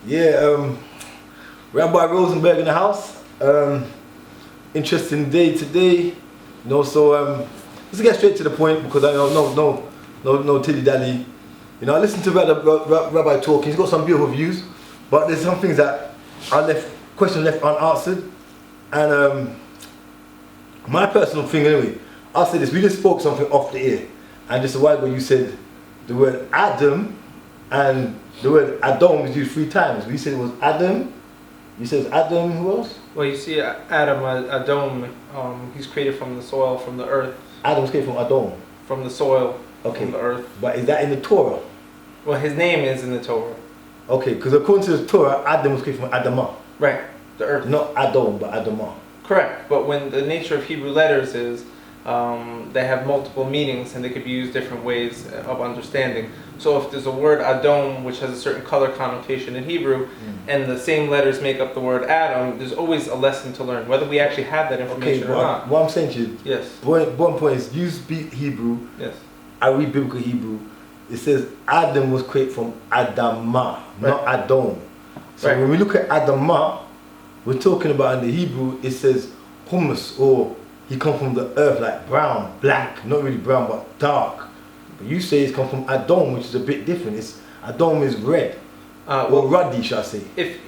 Yeah, Rabbi Rosenburg in the house. Interesting day today. Let's get straight to the point because I know no tilly dally. I listened to Rabbi talking. He's got some beautiful views, but there's some things that questions left unanswered. And my personal thing anyway, I'll say this: we just spoke something off the air, and just a while ago you said the word Adam and the word Adam is used 3 times. We said it was Adam. You said it was Adam. Who else? Well, you see, Adam, he's created from the soil, from the earth. Adam was created from Adam. From the soil, okay. From the earth. But is that in the Torah? Well, his name is in the Torah. Okay, because according to the Torah, Adam was created from Adamah. Right, the earth. Not Adam, but Adamah. Correct, but when the nature of Hebrew letters is, they have multiple meanings and they could be used different ways of understanding. So if there's a word Adom which has a certain color connotation in Hebrew, and the same letters make up the word Adam, there's always a lesson to learn, whether we actually have that information or not. What I'm saying to you, yes. One point is, you speak Hebrew, yes. I read biblical Hebrew, it says Adam was created from Adamah, not Adam. So when we look at Adamah, we're talking about in the Hebrew, it says hummus, or he come from the earth, like brown, black, not really brown, but dark. But you say it's come from Adam, which is a bit different. Adam is red, or ruddy, shall I say? If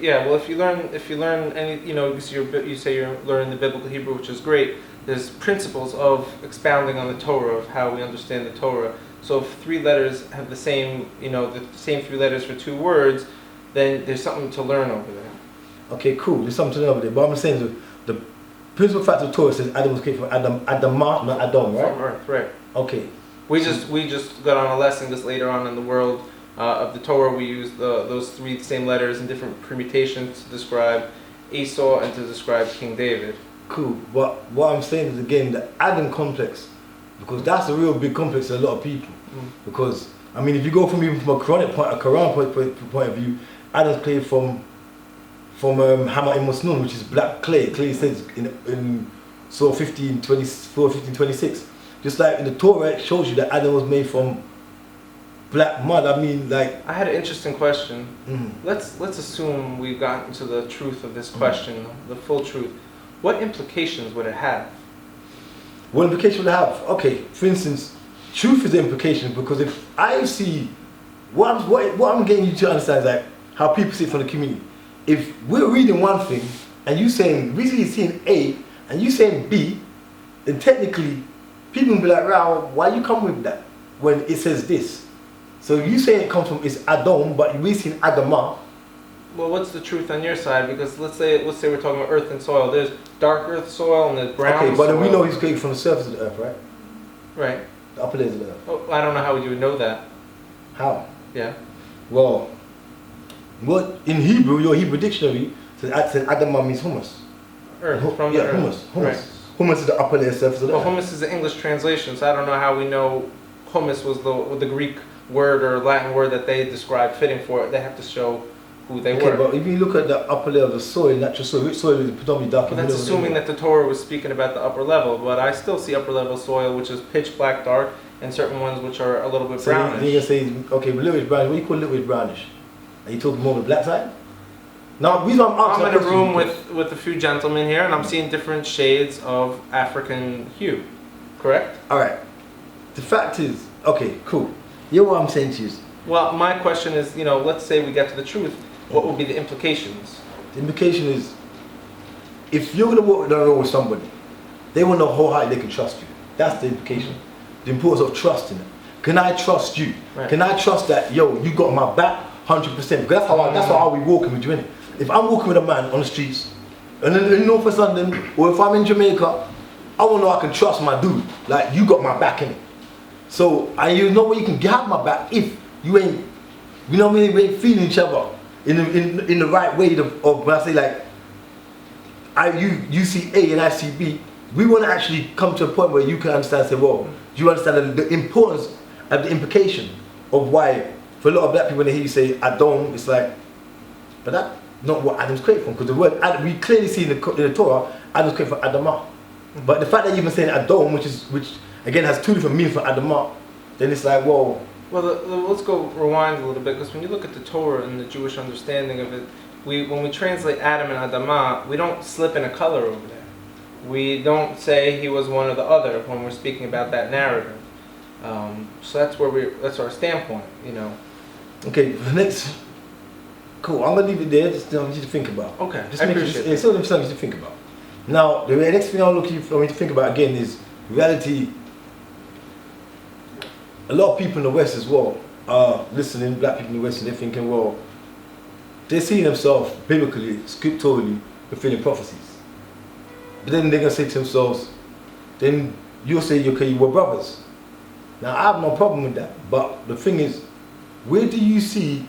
you learn any, you say you're learning the biblical Hebrew, which is great. There's principles of expounding on the Torah, of how we understand the Torah. So if 3 letters have the same 3 letters for 2 words, then there's something to learn over there. Okay, cool. There's something to learn over there. But I'm saying the principal fact of the Torah says Adam was created from Adamah, not Adam, right? From earth, right. Okay. We just got on a lesson just later on in the world of the Torah. We use those 3 same letters in different permutations to describe Esau and to describe King David. Cool. But what I'm saying is, again, the Adam complex, because that's a real big complex to a lot of people. Because I mean, if you go from even from a Quranic point of view, Adam's created from Hammer in Musnun, which is black clay. Clay says in Surah 15:26. Just like in the Torah, it shows you that Adam was made from black mud. I mean, like. I had an interesting question. Let's assume we've gotten to the truth of this question, the full truth. What implications would it have? What implication would it have? Okay, for instance, truth is the implication, because if I see what I'm getting you to understand is like how people see it from the community. If we're reading one thing and you saying recently seeing A and you saying B, then technically people will be like, "Wow, why you come with that when it says this?" So you saying it comes from it's Adam, but we seen Adamah. Well, what's the truth on your side? Because let's say we're talking about earth and soil. There's dark earth soil and there's brown soil. Okay, but then we know he's created from the surface of the earth, right? Right. The upper layers of the earth. Oh, I don't know how you would know that. How? Yeah. Well, what in Hebrew, your Hebrew dictionary says Adamah means hummus. Earth, from the earth. Hummus. Right. Hummus is the upper layer surface of the earth. Well, hummus is the English translation, so I don't know how we know hummus was the Greek word or Latin word that they described fitting for it. They have to show who they were. But if you look at the upper layer of the soil, natural soil, which soil is predominantly dark? But that's assuming that the Torah was speaking about the upper level, but I still see upper level soil which is pitch black dark, and certain ones which are a little bit brownish. So you're going to say, okay, littleish brownish, what do you call littleish brownish? Are you talking more of the black side? Now, the reason I'm in a room with a few gentlemen here, and I'm seeing different shades of African hue, correct? Alright. The fact is, okay, cool. You know what I'm saying to you? Well, my question is, let's say we get to the truth, what would be the implications? The implication is, if you're going to walk down the road with somebody, they want to know wholeheartedly they can trust you. That's the implication. The importance of trusting it. Can I trust you? Right. Can I trust that, you got my back 100%? Because that's how we walking with you, innit? If I'm walking with a man on the streets, and in North West London, or if I'm in Jamaica, I want to know I can trust my dude. Like, you got my back, innit? So, and you know where you can have my back if you ain't, we ain't feeling each other in the right way of when I say like, you see A and I see B, we want to actually come to a point where you can understand, say, well, do you understand the importance of the implication of why, for a lot of black people when they hear you say Adam, it's like, but that's not what Adam's created from, because the word Adam, we clearly see in the Torah, Adam's created from Adamah. But the fact that you've been saying Adam, which again has 2 different meanings for Adamah, then it's like, well, Well, let's go rewind a little bit, because when you look at the Torah and the Jewish understanding of it, when we translate Adam and Adamah, we don't slip in a color over there. We don't say he was one or the other when we're speaking about that narrative. So that's our standpoint, you know. Okay, the next. Cool. I'm gonna leave it there. Just want you to think about. Okay. Just I make appreciate it's something for you to think about. Now, the next thing I want you to think about again is reality. A lot of people in the West as well are listening. Black people in the West, and they're thinking, well, they see themselves biblically, scripturally, fulfilling prophecies. But then they're gonna say to themselves, then you'll say, okay, we're brothers. Now, I have no problem with that. But the thing is, where do you see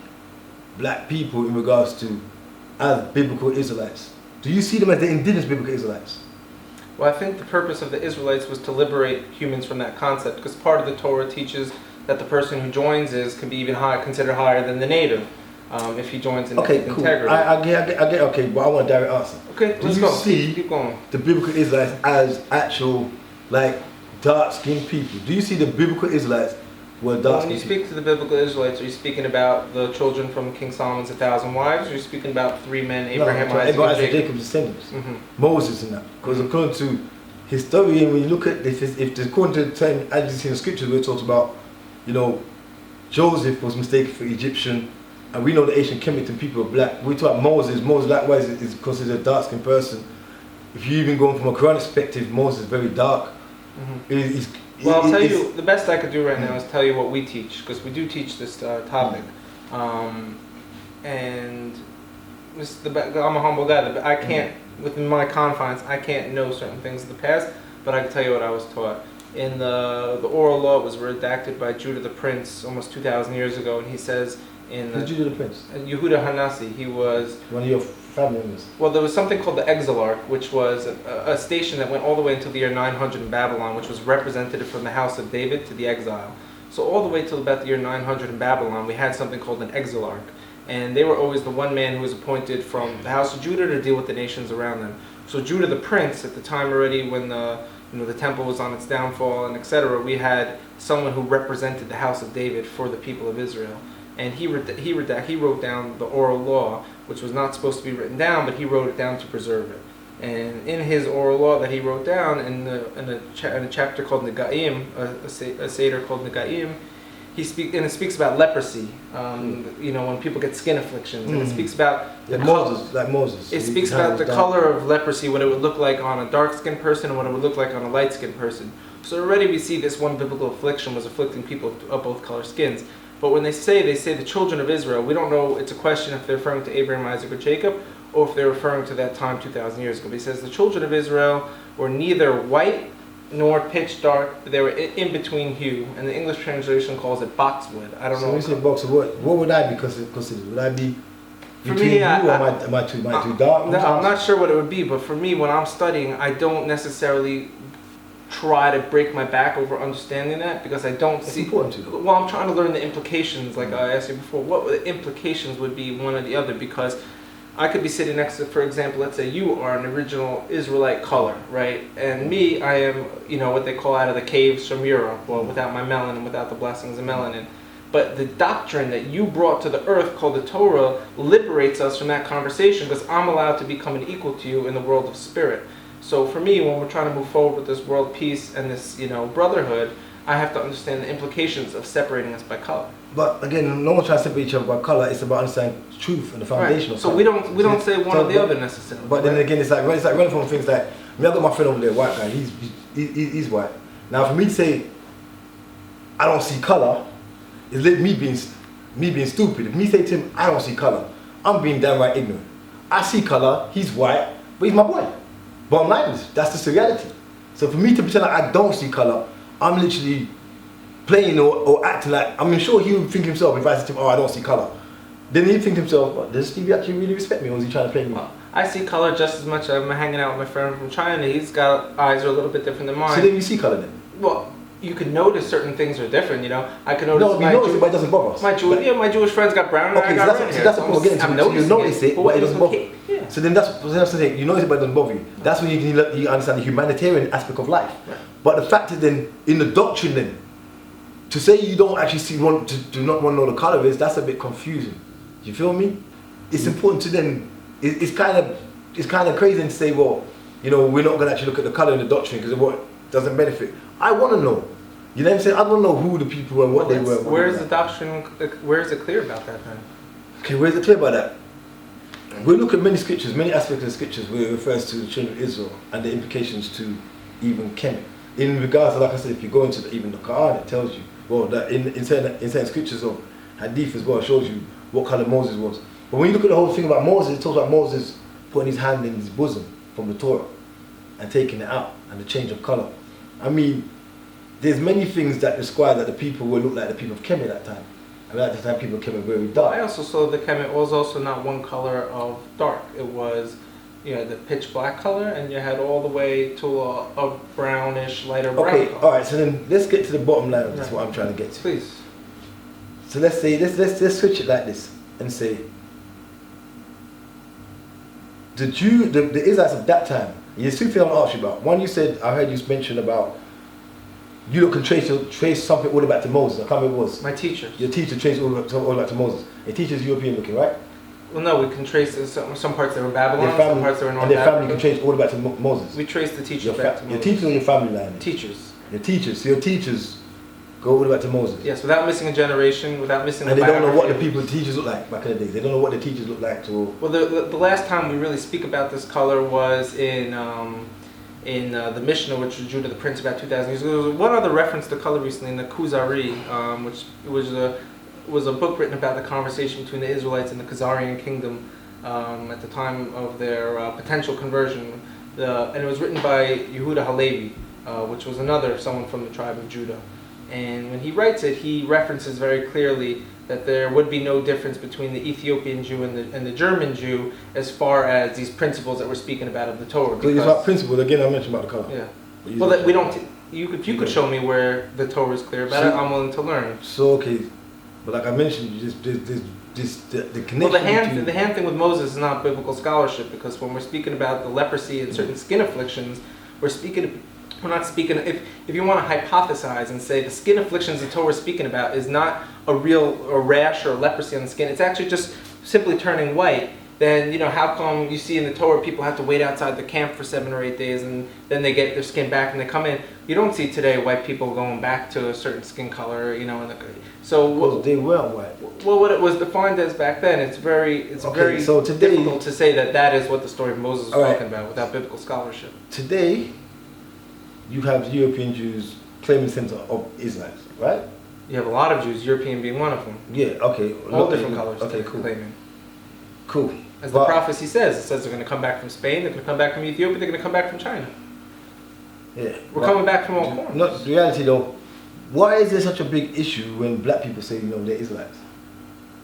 black people in regards to as biblical Israelites? Do you see them as the indigenous biblical Israelites? Well, I think the purpose of the Israelites was to liberate humans from that concept, because part of the Torah teaches that the person who joins can be even considered higher than the native if he joins in integrity. I get. Okay, but I want a direct answer. Okay, do you see keep going. The biblical Israelites as actual, like, dark-skinned people? Do you see the biblical Israelites were dark-skinned? When you speak to the biblical Israelites, are you speaking about the children from King Solomon's 1,000 wives, or are you speaking about three men, Abraham, Isaac, and Jacob's descendants, mm-hmm. Moses and that? Because according to historian, when you look at this, if according to the time, as you see in the scriptures, where it talks about, you know, Joseph was mistaken for Egyptian, and we know the ancient Kemetic people are black. We talk about Moses likewise is considered a dark-skinned person. If you even go from a Quranic perspective, Moses is very dark. Mm-hmm. Well, I'll tell you, the best I could do right now is tell you what we teach, because we do teach this topic. And I'm a humble guy, but I can't, within my confines, I can't know certain things of the past, but I can tell you what I was taught. In the oral law, it was redacted by Judah the Prince almost 2,000 years ago, and he says in Judah the Prince? Yehuda Hanassi, he was one of your family members. Well, there was something called the Exilarch, which was a station that went all the way until the year 900 in Babylon, which was representative from the house of David to the exile. So all the way till about the year 900 in Babylon, we had something called an Exilarch. And they were always the one man who was appointed from the house of Judah to deal with the nations around them. So Judah the Prince, at the time already when the temple was on its downfall and etc., we had someone who represented the house of David for the people of Israel. And he wrote down the oral law, which was not supposed to be written down, but he wrote it down to preserve it. And in his oral law that he wrote down, in a chapter called Negaim, a seder called Negaim, it speaks about leprosy. When people get skin afflictions, and it speaks about Moses. It speaks about the color of leprosy, what it would look like on a dark-skinned person, and what it would look like on a light-skinned person. So already we see this one biblical affliction was afflicting people of both color skins. But when they say the children of Israel, we don't know, it's a question if they're referring to Abraham, Isaac, or Jacob, or if they're referring to that time 2,000 years ago. But he says the children of Israel were neither white nor pitch dark, but they were in between hue. And the English translation calls it boxwood. I don't know. So when you say boxwood, what would I be considered? Would I be between you, or am I too dark? No, I'm not sure what it would be, but for me, when I'm studying, I don't necessarily try to break my back over understanding that, because I don't see. It's important to know. Well, I'm trying to learn the implications, like I asked you before. What the implications would be one or the other, because I could be sitting next to, for example, let's say you are an original Israelite color, right? And me, I am, what they call out of the caves from Europe, well, without my melanin, without the blessings of melanin. But the doctrine that you brought to the earth, called the Torah, liberates us from that conversation, because I'm allowed to become an equal to you in the world of spirit. So for me, when we're trying to move forward with this world peace and this, brotherhood, I have to understand the implications of separating us by color. But again, no one's trying to separate each other by color. It's about understanding truth and the foundation of so color. we don't say one or the other necessarily. But then again, it's like running from things like, I got my friend over there, white guy. He's white. Now, for me to say I don't see color, is me being stupid. If me say to him I don't see color, I'm being downright ignorant. I see color. He's white, but he's my boy. Bottom line is, that's just the reality. So for me to pretend like I don't see color, I'm literally playing or acting like, sure he would think himself, if I said to him, I don't see color. Then he'd think to himself, well, does Stevie actually really respect me, or is he trying to play me? Well, I see color just as much. I'm hanging out with my friend from China. He's got eyes are a little bit different than mine. So then you see color then? Well, you can notice certain things are different, I can notice. No, you notice it, but it doesn't bother us. My Jewish friends got brown and I got red hair. So that's the point we're getting to. So you notice it, but it doesn't bother you. Yeah. So then that's the thing. You notice it, but it doesn't bother you. That's when you understand the humanitarian aspect of life. Right. But the fact is then, in the doctrine then, to say you don't actually do not want to know the color is, that's a bit confusing. You feel me? It's important to then. It's kind of crazy to say, well, you know, we're not going to actually look at the color in the doctrine because of what doesn't benefit. I want to know. You know what I'm saying? I want to know who the people were and what they were. Where is the doctrine? Where is it clear about that then? Okay, where is it clear about that? We look at many scriptures, many aspects of the scriptures where it refers to the children of Israel and the implications to even Kemet. In regards to, like I said, if you go into even the Quran, it tells you, well, that in certain scriptures of Hadith as well, it shows you what color Moses was. But when you look at the whole thing about Moses, it talks about Moses putting his hand in his bosom from the Torah and taking it out and the change of color. I mean, there's many things that describe that the people will look like the people of Kemet at that time. I mean, at the time people of Kemet were very dark. I also saw the Kemet was also not one color of dark. It was, you know, the pitch black color, and you had all the way to a brownish, lighter brown Okay, color. all right. So then let's get to the bottom line of this. What I'm trying to get to. Please. So let's say let's switch it like this and say the Israelites of that time. There's two things I want to ask you about. One, you said I heard you mention about you can trace something all the way back to Moses. I can't remember what it was. My teacher. Your teacher traced all the way back to Moses. Your teacher's European looking, right? Well, no, we can trace some parts that were Babylon, Family, some parts that were North and their family Africa. can trace all the way back to Moses. We trace the teachers Your back to Moses. Your teachers or your family line? Teachers. Your teachers. So your teachers go all the way back to Moses. Yes, without missing a generation, without missing. And they don't know what the teachers look like back in the day. They don't know what the teachers look like. Well, the last time we really speak about this color was in the Mishnah, which was Judah the Prince about 2,000 years ago. There was one other reference to color recently in the Kuzari, which was a book written about the conversation between the Israelites and the Khazarian kingdom at the time of their potential conversion. And it was written by Yehuda Halevi, which was someone from the tribe of Judah. And when he writes it, he references very clearly that there would be no difference between the Ethiopian Jew and the German Jew as far as these principles that we're speaking about of the Torah. So it's about principles. Again, I mentioned about the color. Yeah. Well, that we don't. If you could show me where the Torah is clear about it, I'm willing to learn. So okay, but like I mentioned, the connection. Well, the hand thing with Moses is not biblical scholarship, because when we're speaking about the leprosy and certain skin afflictions, we're not speaking. If you want to hypothesize and say the skin afflictions the Torah is speaking about is not a rash or leprosy on the skin, it's actually just simply turning white, then how come you see in the Torah people have to wait outside the camp for 7 or 8 days and then they get their skin back and they come in? You don't see today white people going back to a certain skin color, so they were white. Well, what it was defined as back then, it's very difficult to say that is what the story of Moses was talking about without biblical scholarship. Today, you have European Jews claiming the center of Israelites, right? You have a lot of Jews, European being one of them. Yeah, okay. All different colors. Okay, cool. Claiming. Cool. As the prophecy says, it says they're going to come back from Spain, they're going to come back from Ethiopia, they're going to come back from China. Yeah. We're coming back from all corners. Not reality though. Why is there such a big issue when black people say they're Israelites?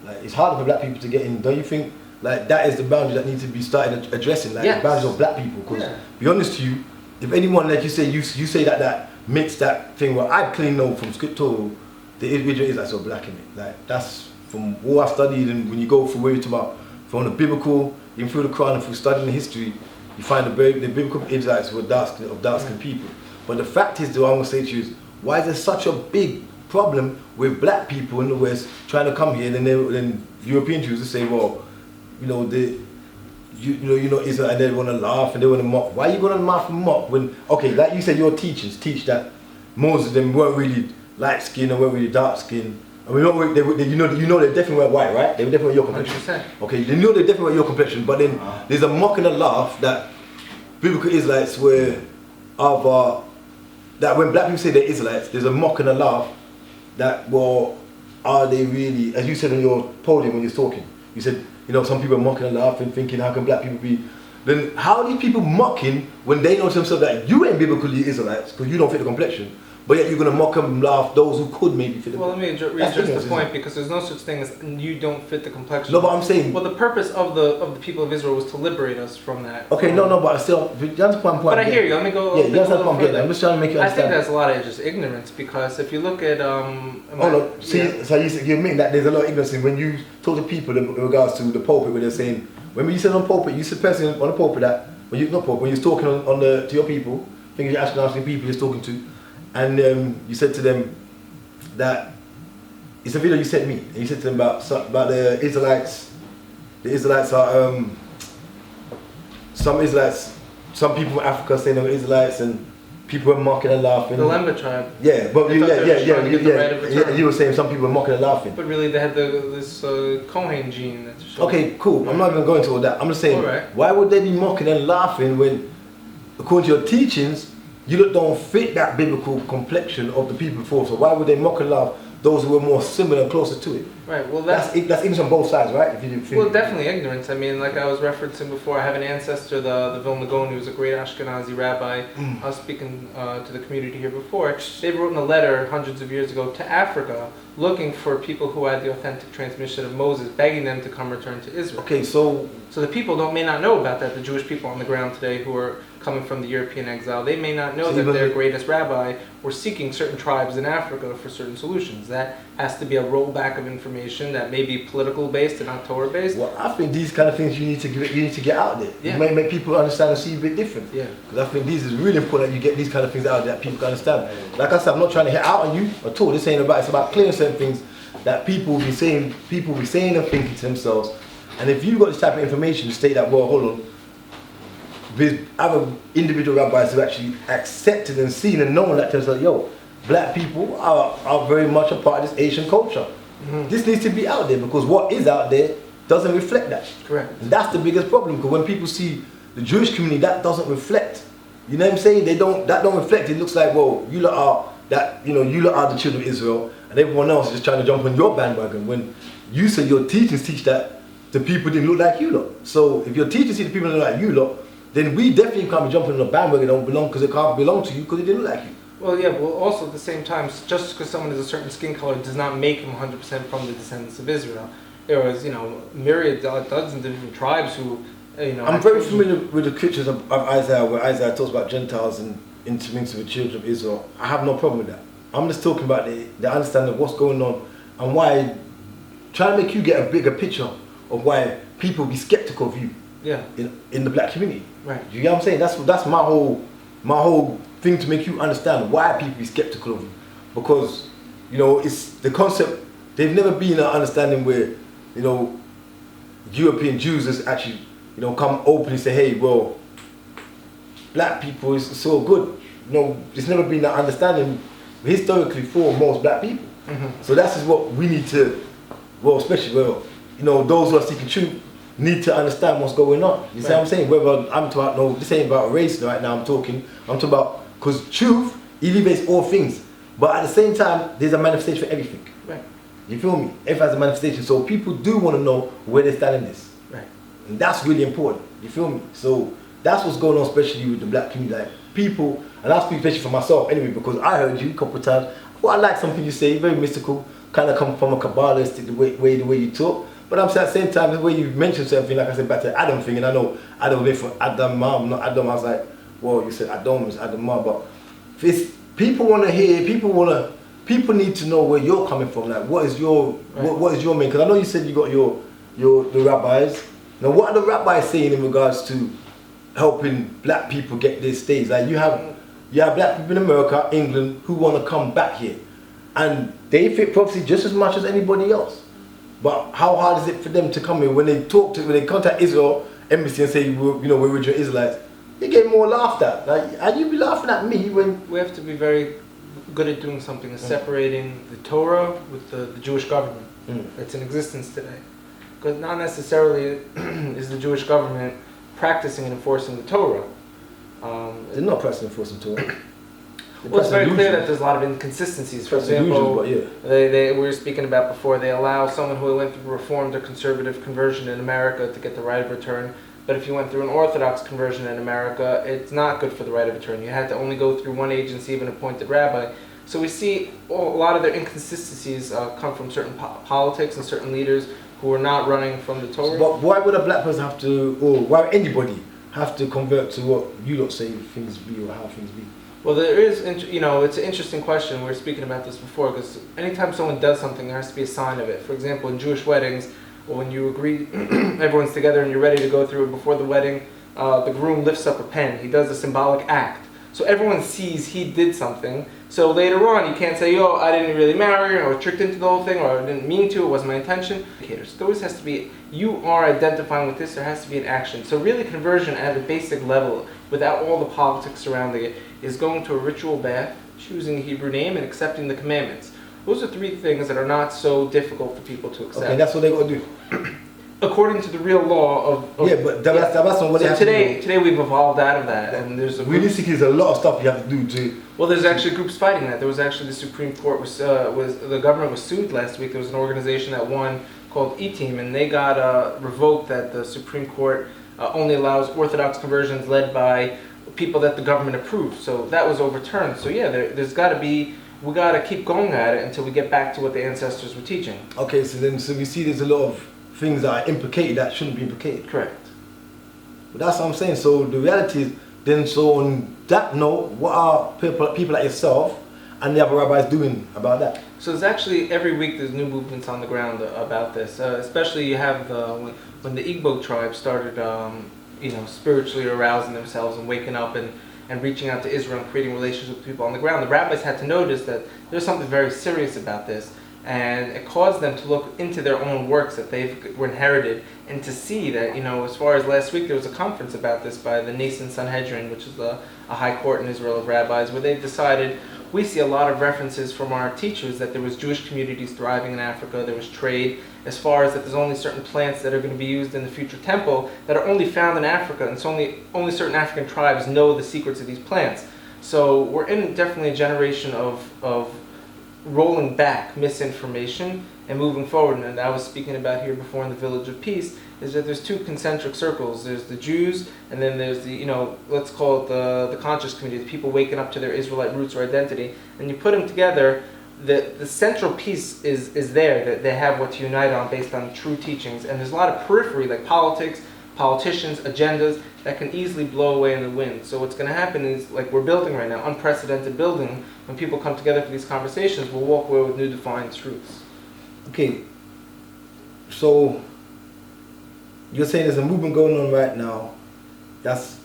Like, it's harder for black people to get in. Don't you think that is the boundary that needs to be started addressing? Like the boundaries of black people. Because be honest to you, if anyone, like you say, you say that makes that thing where I clearly know from scriptural, the individual Israelites are black in it. Like, that's from what I've studied, and when you go through where you're talking about, from the biblical, even through the Quran and through studying the history, you find the biblical Israelites were dark-skinned people. But the fact is, though, I want to say to you is, why is there such a big problem with black people in the West trying to come here, and then European Jews to say, well, Israel, and they want to laugh and they want to mock. Why are you going to laugh and mock when, okay, like you said, your teachers teach that Moses them weren't really light skinned and weren't really dark skinned. I mean, they definitely weren't white, right? They were definitely your complexion. 100%. Okay, they know they definitely were your complexion, but then there's a mock and a laugh that biblical Israelites were that when black people say they're Israelites, there's a mock and a laugh that, well, are they really, as you said on your podium when you're talking, you said, some people are mocking and laughing, thinking, how can black people be? Then how are these people mocking when they know to themselves that you ain't biblically Israelites because you don't fit the complexion, but yet you're going to mock and laugh those who could maybe fit the complexion? Well, let me readdress the point, because there's no such thing as you don't fit the complexion. No, but I'm saying... Well, the purpose of the people of Israel was to liberate us from that. Okay, no, but I still... But I hear you. Let me go... Yeah, that's not what I'm getting. I'm just trying to make you understand. I think that's a lot of just ignorance, because if you look at... so you admit that there's a lot of ignorance when you talk to people in regards to the pulpit, where they're saying... When you said on pulpit, you said person on the pulpit that... When you're talking to your people, I think it's your Ashkenazi people you're talking to, and you said to them that it's a video you sent me. And you said to them about the Israelites. The Israelites are some Israelites. Some people from Africa saying they were Israelites, and people were mocking and laughing. The Lemba tribe. Yeah, but you were saying some people were mocking and laughing. But really, they had this Kohen gene. Okay, cool. I'm not even going to all that. I'm just saying, why would they be mocking and laughing when, according to your teachings, you don't fit that biblical complexion of the people before? So why would they mock and laugh those who were more similar and closer to it? Right. Well, that's ignorance on both sides, right? Well, definitely ignorance. I mean, like I was referencing before, I have an ancestor, the Vilna Gaon, who was a great Ashkenazi rabbi. I was speaking to the community here before. They wrote in a letter hundreds of years ago to Africa, looking for people who had the authentic transmission of Moses, begging them to come return to Israel. Okay, so the people may not know about that. The Jewish people on the ground today who are coming from the European exile, they may not know that their greatest rabbi were seeking certain tribes in Africa for certain solutions. That has to be a rollback of information that may be political based and not Torah based. Well, I think these kind of things you need to get out there. Yeah. You may make people understand and see a bit different. Yeah. Because I think these is really important that you get these kind of things out there that people can understand. Like I said, I'm not trying to hit out on you at all. This ain't about, it's about clearing certain things that people will be saying and thinking to themselves. And if you've got this type of information to state that, well, hold on, with other individual rabbis who actually accepted and seen and known that themselves, yo, black people are very much a part of this Asian culture. This needs to be out there, because what is out there doesn't reflect that. Correct. And that's the biggest problem, because when people see the Jewish community, that doesn't reflect. You know what I'm saying? That don't reflect. It looks like, well, you lot are the children of Israel, and everyone else is just trying to jump on your bandwagon. When you say your teachings teach that the people didn't look like you lot. So if your teachers see the people didn't look like you lot, then we definitely can't be jumping on the bandwagon that don't belong, because it can't belong to you because it didn't look like you. Well, yeah, well, also at the same time, just because someone has a certain skin color does not make him 100% from the descendants of Israel. There was, myriad, dozens of different tribes who, I'm very familiar with the scriptures of Isaiah, where Isaiah talks about Gentiles and intermixed with children of Israel. I have no problem with that. I'm just talking about the understanding of what's going on and why, trying to make you get a bigger picture of why people be skeptical of you. Yeah. In the black community. Right. You get what I'm saying? That's my whole thing, to make you understand why people be skeptical of you. Because, it's the concept, they've never been an understanding where, European Jews has actually, come openly say, hey, well, black people is so good. There's never been that understanding historically for most black people. So that's just what we need to, especially, those who are seeking truth, need to understand what's going on. You see what I'm saying? Whether I'm talking, this ain't about race right now, I'm talking about, because truth elevates all things. But at the same time, there's a manifestation for everything. Right. You feel me? Everything has a manifestation. So people do want to know where they stand in this. Right. And that's really important. You feel me? So that's what's going on, especially with the black community. Like people, and I'll speak especially for myself anyway, because I heard you a couple of times. Well, I like something you say, very mystical, kind of come from a Kabbalistic, the way you talk. But I'm saying at the same time, the way you mentioned something, like I said, back to the Adam thing, and I know Adam was for Adam, not Adam. I was like, well, you said Adam is Adam, but people want to hear, people need to know where you're coming from. Like, what is your main? Because I know you said you got the rabbis. Now, what are the rabbis saying in regards to helping black people get this stage? Like, you have black people in America, England, who want to come back here, and they fit prophecy just as much as anybody else. But how hard is it for them to come here when they contact Israel embassy and say, we're original Israelites? They get more laughed at. Like, and you be laughing at me when we have to be very good at doing something, is separating the Torah with the Jewish government that's in existence today. Because not necessarily is the Jewish government practicing and enforcing the Torah. They're not practicing and enforcing Torah. Well, it's very clear that there's a lot of inconsistencies. For example, we were speaking about before, they allow someone who went through Reformed or conservative conversion in America to get the right of return. But if you went through an Orthodox conversion in America, it's not good for the right of return. You had to only go through one agency of an appointed rabbi. So we see a lot of their inconsistencies come from certain politics and certain leaders who are not running from the Torah. But why would a black person have to, or why would anybody have to convert to what you don't say things be or how things be? Well, there is, it's an interesting question. We were speaking about this before, because anytime someone does something, there has to be a sign of it. For example, in Jewish weddings, when you agree, everyone's together and you're ready to go through it before the wedding, the groom lifts up a pen. He does a symbolic act. So everyone sees he did something So later on, you can't say, "Yo, I didn't really marry her, or tricked into the whole thing, or I didn't mean to, it wasn't my intention." There always has to be, you are identifying with this, there has to be an action. So really conversion at a basic level, without all the politics surrounding it, is going to a ritual bath, choosing a Hebrew name, and accepting the commandments. Those are three things that are not so difficult for people to accept. Okay, that's what they got to do. According to the real law of yeah, but that's not what they have today, to do. today we've evolved out of that, and there's a realistically, there's a lot of stuff you have to do to. Well, there's actually groups fighting that. There was actually the Supreme Court was the government was sued last week. There was an organization that won called E-Team, and they got revoked that the Supreme Court only allows Orthodox conversions led by people that the government approves. So that was overturned. So yeah, there's got to be. We got to keep going at it until we get back to what the ancestors were teaching. Okay, so we see there's a lot of things that are implicated that shouldn't be implicated. Correct. But that's what I'm saying. So the reality is, then, so on that note, what are people like yourself and the other rabbis doing about that? So there's actually, every week there's new movements on the ground about this. Especially you have when the Igbo tribe started, spiritually arousing themselves and waking up and reaching out to Israel and creating relationships with people on the ground. The rabbis had to notice that there's something very serious about this. And it caused them to look into their own works that were inherited, and to see that, as far as last week, there was a conference about this by the Nason Sanhedrin, which is a high court in Israel of rabbis, where they decided, we see a lot of references from our teachers that there was Jewish communities thriving in Africa, there was trade, as far as that there's only certain plants that are going to be used in the future temple that are only found in Africa, and so only certain African tribes know the secrets of these plants. So we're in definitely a generation of rolling back misinformation and moving forward. And I was speaking about here before in the Village of Peace, is that there's two concentric circles. There's the Jews, and then there's the, let's call it the conscious community, the people waking up to their Israelite roots or identity. And you put them together, the central piece is there, that they have what to unite on based on true teachings. And there's a lot of periphery, like politics, politicians, agendas, that can easily blow away in the wind. So what's going to happen is, like we're building right now, unprecedented building, when people come together for these conversations, we'll walk away with new defined truths. Okay, so you're saying there's a movement going on right now that's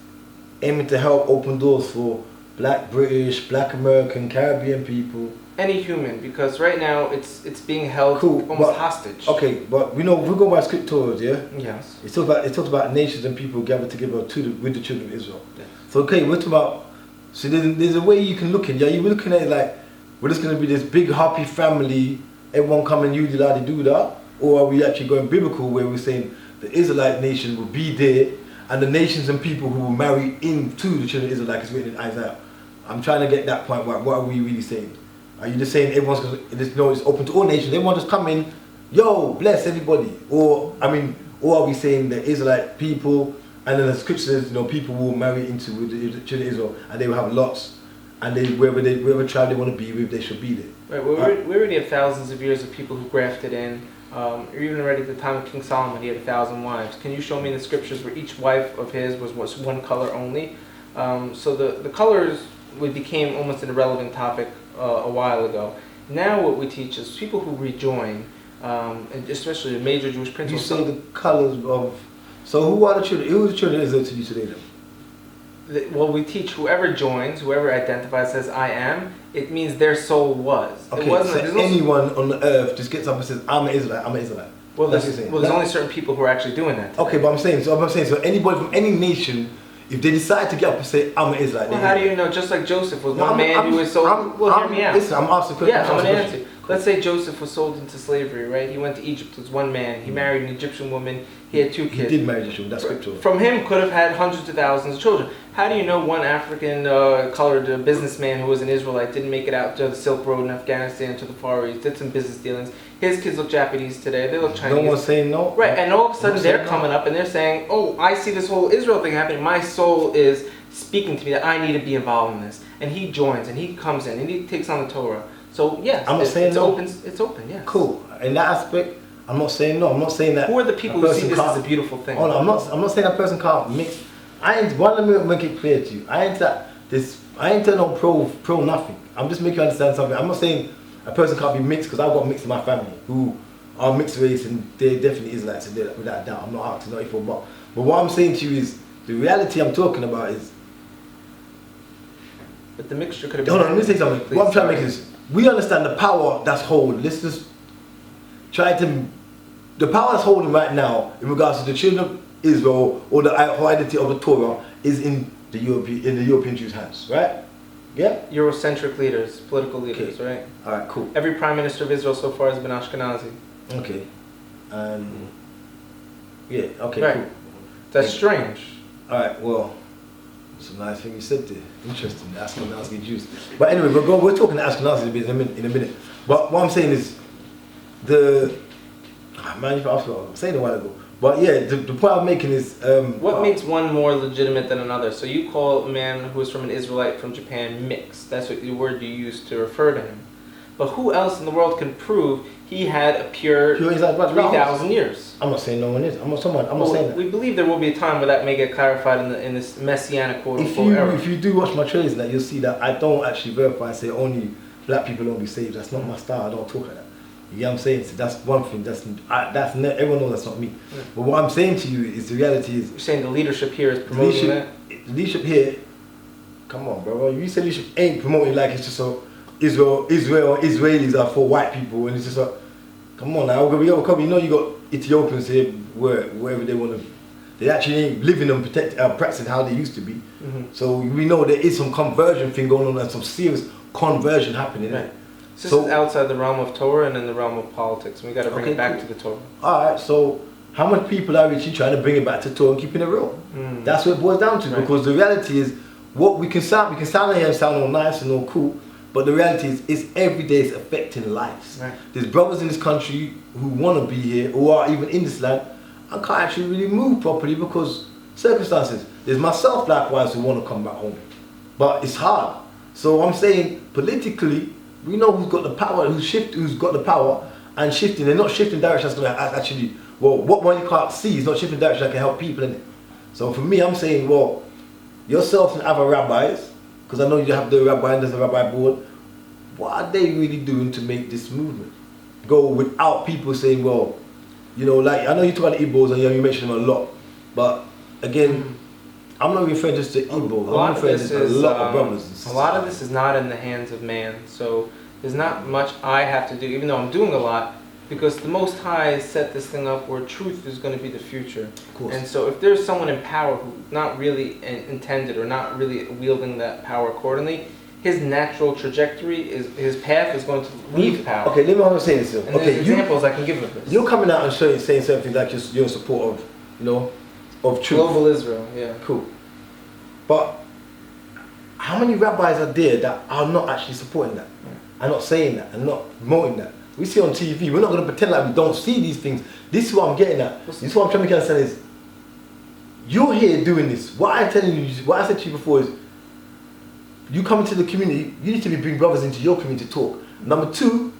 aiming to help open doors for Black British, Black American, Caribbean people. Any human, because right now it's being held almost hostage. Okay, but we go by scriptures, yeah? Yes. It talks about nations and people gathered together with the children of Israel. Yes. So okay, we're talking about, so there's a way you can look at it. Yeah, you're looking at it like, we're just going to be this big happy family, everyone coming do that, or are we actually going biblical where we're saying the Israelite nation will be there and the nations and people who will marry into the children of Israel, like it's written in Isaiah? I'm trying to get that point. What are we really saying? Are you just saying everyone's it's open to all nations? Everyone just come in, yo, bless everybody, or are we saying the Israelite people, and then the scripture says, people will marry into the children of Israel, and they will have lots, and wherever tribe they want to be with, they should be there. Right. We already have thousands of years of people who grafted in. Even already at the time of King Solomon, he had 1,000 wives. Can you show me in the scriptures where each wife of his was one color only? So the colors became almost an irrelevant topic a while ago. Now what we teach is people who rejoin, and especially the major Jewish principles. You say the colors of. So who are the children? Who are the children of Israel to you today then? Well, we teach whoever joins, whoever identifies as I am, it means their soul was. Okay, so anyone on the earth just gets up and says, I'm an Israelite, I'm an Israelite. Well, there's only certain people who are actually doing that today. Okay, but I'm saying, so anybody from any nation, if they decide to get up and say, I'm an Israelite. Well, how do you know? Just like Joseph was one man who was sold. Hear me out. Listen, I'm asking questions. Yeah, I'm going to answer. Let's say Joseph was sold into slavery, right? He went to Egypt as one man. He married an Egyptian woman. He had 2 kids. He did marry an Egyptian woman, that's scriptural. From him, could have had hundreds of thousands of children. How do you know one African colored businessman who was an Israelite didn't make it out to the Silk Road in Afghanistan, to the Far East, did some business dealings? His kids look Japanese today. They look Chinese. No one's saying no. Right, and all of a sudden they're coming up and they're saying, oh, I see this whole Israel thing happening. My soul is speaking to me that I need to be involved in this. And he joins and he comes in and he takes on the Torah. So yes, it's open, yes. Cool. In that aspect, I'm not saying no. I'm not saying that. Who are the people who see this as a beautiful thing? Oh no, I'm not saying that person can't mix. Let me make it clear to you. I ain't no pro nothing. I'm just making you understand something. I'm not saying a person can't be mixed, because I've got mixed in my family who are mixed race and they're definitely Israelites, without a doubt. I'm not asking not for, but what I'm saying to you is the reality I'm talking about is But the mixture could have been... Hold on, let me say something. Please, What I'm trying to sorry. make is, we understand the power that's holding. Let's just try to... The power that's holding right now in regards to the children of Israel or the whole identity of the Torah is in the European Jews' hands, right? Yeah? Eurocentric leaders, political leaders, right? Alright, cool. Every prime minister of Israel so far has been Ashkenazi. Okay. Yeah, okay, Right. cool. That's strange. Alright, well, it's a nice thing you said there. Interesting, the Ashkenazi Jews. But anyway, we're talking to Ashkenazi in a minute. But what I'm saying is, man, I was saying a while ago. But yeah, the point I'm making is... what makes one more legitimate than another? So you call a man who is from an Israelite from Japan mixed. That's what the word you use to refer to him. But who else in the world can prove he had a pure 3,000 years? I'm not saying no one is. I'm not saying that. We believe there will be a time where that may get clarified in this messianic quote-unquote era. If you do watch my trailers, that you'll see that I don't actually verify and say only black people don't be saved. That's not my style. I don't talk like that. You get what I'm saying? So that's one thing. Everyone knows that's not me. Yeah. But what I'm saying to you is the reality is... You're saying the leadership here is promoting that? The leadership here... Come on, bro. You say leadership ain't promoting like it's just so... Israelis are for white people and it's just like... Come on now. You know you got Ethiopians here wherever they want to... They actually ain't living and practicing how they used to be. Mm-hmm. So we know there is some conversion thing going on and some serious conversion happening. Right. So this is outside the realm of Torah and in the realm of politics. We got to bring it back to the Torah. Alright, so how much people are actually trying to bring it back to Torah and keeping it real? That's what it boils down to. Right. Because the reality is, what we can sound here and sound all nice and all cool, but the reality is, it's every day it's affecting lives. Right. There's brothers in this country who want to be here, who are even in this land, and can't actually really move properly because circumstances. There's myself likewise who want to come back home, but it's hard. So I'm saying politically, we know who's got the power, who's got the power and shifting. They're not shifting direction that's going to actually, well, what one you can't see is not shifting direction that can help people in it. So for me, I'm saying, well, yourself and other rabbis, because I know you have the rabbi and there's a rabbi board, what are they really doing to make this movement go without people saying, well, you know, like, I know you talk about the Igbos and you mention them a lot, but again, I'm not referring just to Igbo. I'm referring to a lot of brothers. A lot of this is not in the hands of man, so there's not much I have to do, even though I'm doing a lot, because the Most High set this thing up where truth is going to be the future. Of course. And so if there's someone in power who's not really intended or not really wielding that power accordingly, his natural trajectory, his path is going to leave power. Okay, let me say this. And Okay, there's examples I can give of this. You're coming out and saying certain things like you're in support of, you know, of truth. Global Israel, yeah. Cool. But how many rabbis are there that are not actually supporting that? Are not saying that and not promoting that? We see on TV, we're not going to pretend like we don't see these things. This is what I'm getting at. This is what I'm trying to understand is, you're here doing this. What I said to you before is, you come into the community, you need to bring brothers into your community to talk. Number two,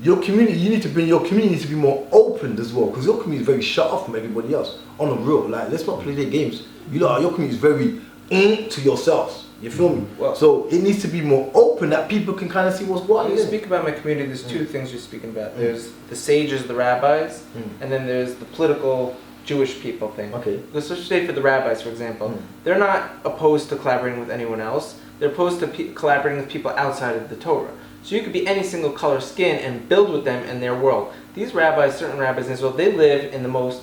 your community, you need to bring your community to be more open as well, because your community is very shut off from everybody else. On the real, like, let's not play their games. You know, your community is very to yourselves. You feel me? Well, so it needs to be more open that people can kind of see what's going on. When you speak about my community, there's two things you're speaking about. There's the sages, the rabbis, and then there's the political Jewish people thing. Okay. Let's just say for the rabbis, for example, they're not opposed to collaborating with anyone else. They're opposed to collaborating with people outside of the Torah. So you could be any single color skin and build with them in their world. These rabbis, certain rabbis in Israel, they live in the most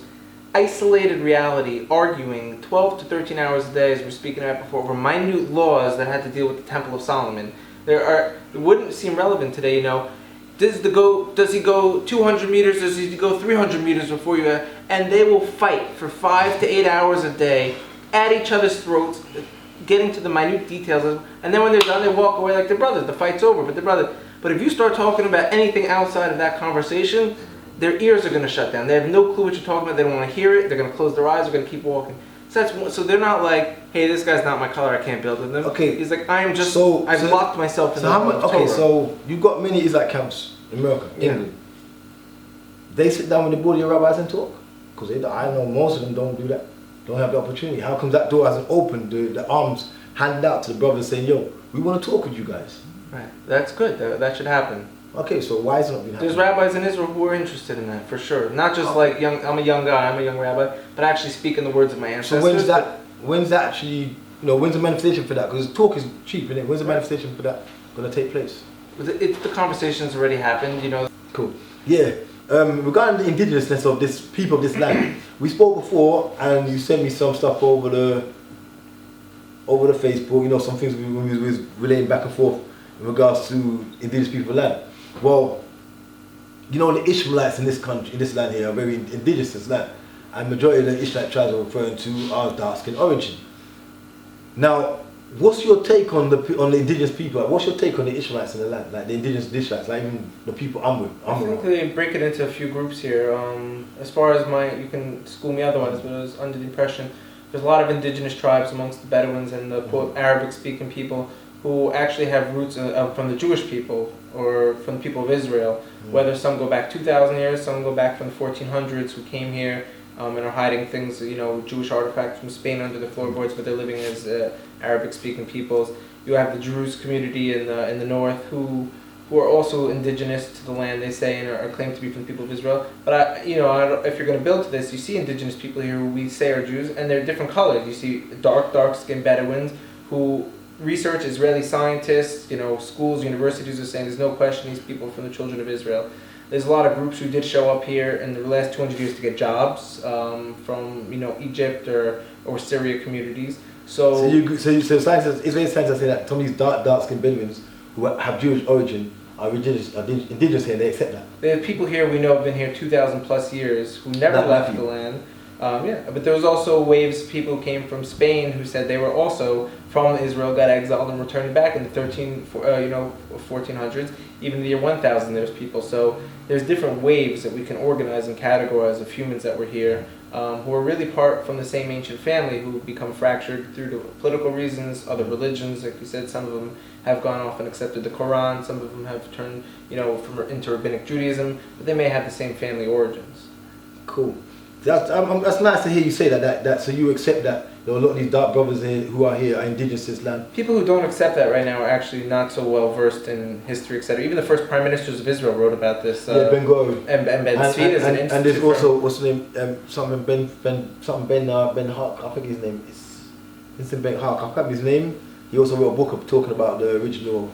isolated reality, arguing 12 to 13 hours a day, as we were speaking about before, over minute laws that had to deal with the Temple of Solomon. It wouldn't seem relevant today, you know. Does he go 200 meters? Does he go 300 meters before you? And they will fight for 5 to 8 hours a day at each other's throats, getting to the minute details. And then when they're done, they walk away like they're brothers. The fight's over, but they're brothers. But if you start talking about anything outside of that conversation, their ears are going to shut down. They have no clue what you're talking about. They don't want to hear it. They're going to close their eyes. They're going to keep walking. So they're not like, hey, this guy's not my color. I can't build with them. Okay. He's like, I've locked myself in the Torah. Okay, so you've got many Israelite camps in America, England. They sit down with the board of your rabbis and talk? Because I know most of them don't do that. Don't have the opportunity. How comes that door hasn't opened, the arms handed out to the brothers saying, yo, we want to talk with you guys? Right. That's good. That should happen. Okay, so why is it not being happening? There's rabbis in Israel who are interested in that, for sure. Not just like, I'm a young guy, I'm a young rabbi, but actually speaking the words of my ancestors. So when's that actually when's the manifestation for that? Because talk is cheap, isn't it? When's the manifestation for that going to take place? The conversation's already happened. Cool. Yeah. Regarding the indigenousness of this people of this land, we spoke before, and you sent me some stuff over the Facebook. Some things we was relaying back and forth in regards to indigenous people of land. Well, the Israelites in this country, in this land here, are very indigenous in this land, and majority of the Israelite tribes are referring to our dark skin origin. Now, what's your take on the indigenous people? What's your take on the Israelites in the land, like the indigenous Israelites, like even the people I'm with? I think they break it into a few groups here. As far as you can school me otherwise, but I was under the impression there's a lot of indigenous tribes amongst the Bedouins and the quote Arabic-speaking people who actually have roots from the Jewish people or from the people of Israel. Whether some go back 2,000 years, some go back from the 1400s, who came here and are hiding things, Jewish artifacts from Spain under the floorboards, but they're living as Arabic-speaking peoples. You have the Druze community in the north who are also indigenous to the land, they say, and are claimed to be from the people of Israel. But if you're going to build to this, you see indigenous people here who we say are Jews, and they're different colors. You see dark-skinned Bedouins who research Israeli scientists, schools, universities are saying there's no question these people are from the children of Israel. There's a lot of groups who did show up here in the last 200 years to get jobs from Egypt or Syria communities. So Israeli scientists say that some of these dark-skinned Bedouins who have Jewish origin are indigenous here, and they accept that. There are people here we know have been here 2,000 plus years who never left the land. But there was also waves of people who came from Spain who said they were also from Israel, got exiled and returned back in the 1400s. Even in the year 1000 there's people. So there's different waves that we can organize and categorize of humans that were here who are really part from the same ancient family who become fractured through the political reasons, other religions. Like you said, some of them have gone off and accepted the Quran. Some of them have turned into rabbinic Judaism, but they may have the same family origins. Cool. That's nice to hear you say that. So you accept that a lot of these dark brothers who are here are indigenous to this land. People who don't accept that right now are actually not so well versed in history, etc. Even the first prime ministers of Israel wrote about this. Ben Gurion. And Tzvi is an institute. And there's also what's his name? Something Ben Hart. I think his name is Vincent Ben Hart. I can't remember his name. He also wrote a book talking about the original.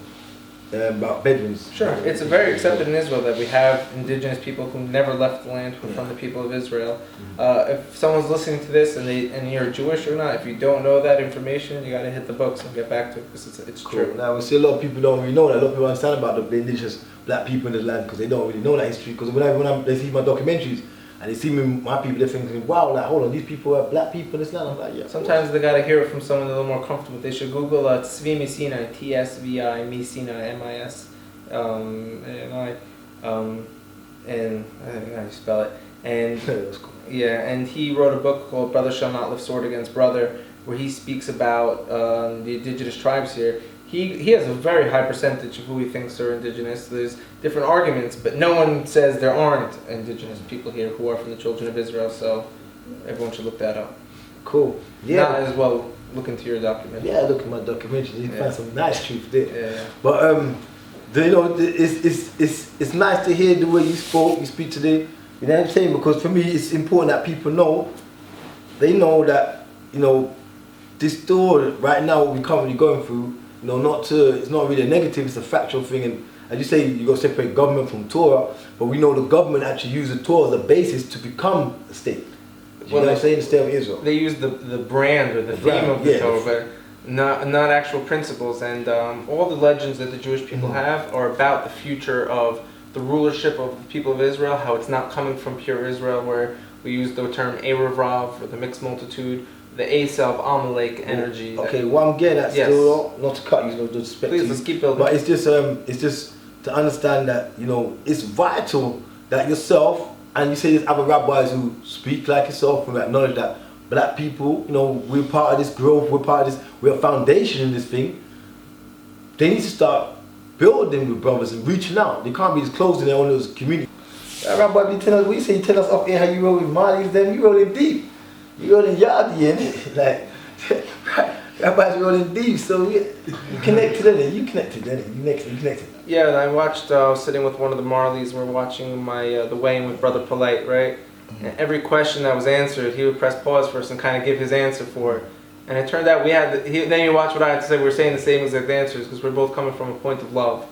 About Bedouins. Sure, it's very accepted in Israel that we have indigenous people who never left the land, who are from the people of Israel. If someone's listening to this and you're Jewish or not, if you don't know that information, you got to hit the books and get back to it because it's cool. true. Now we see a lot of people don't really know that. A lot of people understand about the indigenous black people in the land because they don't really know that history. Because when they see my documentaries and they see my people, they're thinking, wow, like hold on, these people are black people in this land. I'm like, yeah. Sometimes they got to hear it from someone a little more comfortable. They should Google Tzvi Misina, T-S-V-I, Misina, M-I-S, M-I, and I think how you spell it. And That's cool. yeah, and he wrote a book called Brother Shall Not Lift Sword Against Brother, where he speaks about the indigenous tribes here. He has a very high percentage of who he thinks are indigenous. There's different arguments, but no one says there aren't indigenous people here who are from the children of Israel, so everyone should look that up. Cool. Yeah. Not as well look into your document. Yeah, look at my documentary. You find some nice truth there. Yeah. But it's nice to hear the way you speak today. You know what I'm saying? Because for me, it's important that people know. They know that this story right now what we're currently going through. It's not really a negative. It's a factual thing. And as you say, you got to separate government from Torah. But we know the government actually used the Torah as a basis to become a state. You know what I'm saying? The state of Israel. They use the brand or the theme of the Torah, but not actual principles. And all the legends that the Jewish people have are about the future of the rulership of the people of Israel, how it's not coming from pure Israel, where we use the term Erev Rav, or the mixed multitude, the Esav, Amalek energy. Okay, well I'm getting at still, not to cut you, no disrespect. Please, let's keep building. But it's just to understand that, it's vital that yourself, and you say there's other rabbis who speak like yourself, who acknowledge that black people, we're part of this growth, we're a foundation in this thing. They need to start building with brothers and reaching out. They can't be just closed in their own little community. Rabbi, you tell us, we say you tell us up here how you roll with Malis, then you roll in deep. You rolling yardy in it, like everybody's rolling deep. So you connected, innit? You connected. You connected. Yeah, and I watched. Sitting with one of the Marleys, we're watching the weigh-in with Brother Polite, right? And every question that was answered, he would press pause first and kind of give his answer for it. And it turned out then you watch what I had to say, we're saying the same exact answers because we're both coming from a point of love.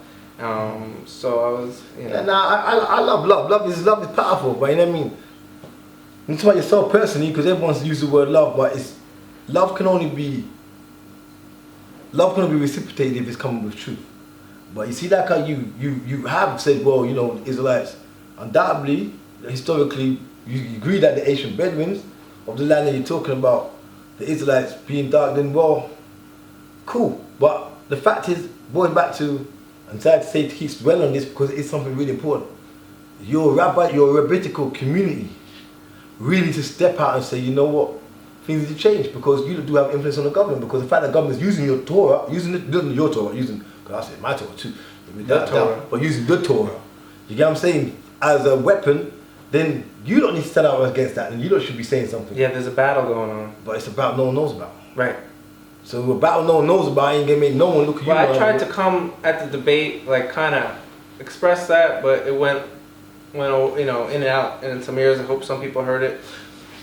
So I was, Yeah, I love love. Love is powerful, but you know what I mean? It's about yourself personally, because everyone's used the word love, but love can only be reciprocated if it's coming with truth. But you see, like how you have said, well, you know, Israelites, undoubtedly, historically, you agree that the ancient Bedouins of the land that you're talking about, the Israelites being dark, then well, cool. But the fact is, going back to, and sad to say to keep dwelling on this because it's something really important. Your rabbinical community really to step out and say, you know what, things need to change because you do have influence on the government, because the fact that government is using your Torah, because I said my Torah too, but using the Torah, you get what I'm saying, as a weapon, then you don't need to stand out against that, and you don't should be saying something. Yeah, there's a battle going on. But it's a battle no one knows about. Right. So a battle no one knows about ain't gonna make no one look at you. Well, I tried to come at the debate, like kind of express that, but it went in and out, and in some ears. I hope some people heard it.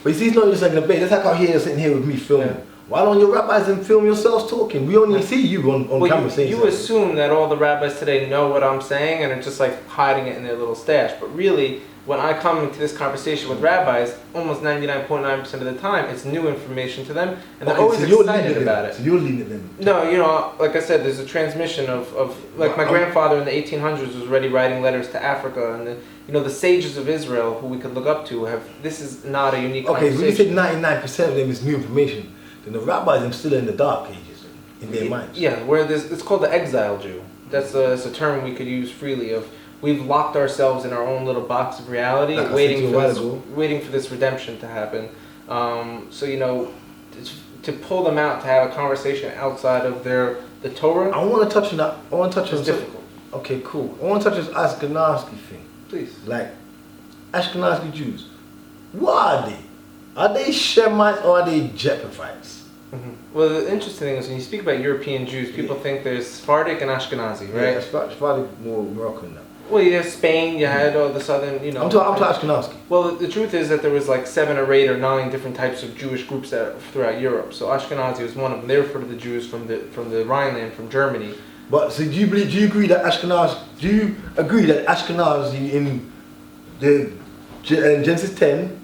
But you see, it's not just like a debate. That's like out here sitting here with me filming. Yeah. Why don't your rabbis and film yourselves talking? We only see you on camera saying you something. assume that all the rabbis today know what I'm saying and are just like hiding it in their little stash. But really, when I come into this conversation with rabbis, almost 99.9% of the time, it's new information to them, and they're always excited about it. So you're leading them. No, like I said, there's a transmission of like my grandfather in the 1800s was already writing letters to Africa, and the sages of Israel who we could look up to this is not a unique conversation. Okay, when you say 99% of them is new information, then the rabbis are still in the dark ages in their minds. Yeah, where it's called the exile Jew. That's a term we could use freely of. We've locked ourselves in our own little box of reality, like waiting for this redemption to happen. So to pull them out to have a conversation outside of the Torah. I want to touch on that. It's difficult. Okay, cool. I want to touch this Ashkenazi thing. Please. Like Ashkenazi Jews, what are they? Are they Shemites or are they Japhethites? Mm-hmm. Well, the interesting thing is when you speak about European Jews, people think there's Sephardic and Ashkenazi, right? Yeah, Sephardic more Moroccan now. Well, you have Spain, you had all the southern, I'm talking Ashkenazi. Well, the truth is that there was like 7 or 8 or 9 different types of Jewish groups throughout Europe. So Ashkenazi was one of them. They refer to the Jews from the Rhineland, from Germany. But so do you agree that Ashkenazi in Genesis 10,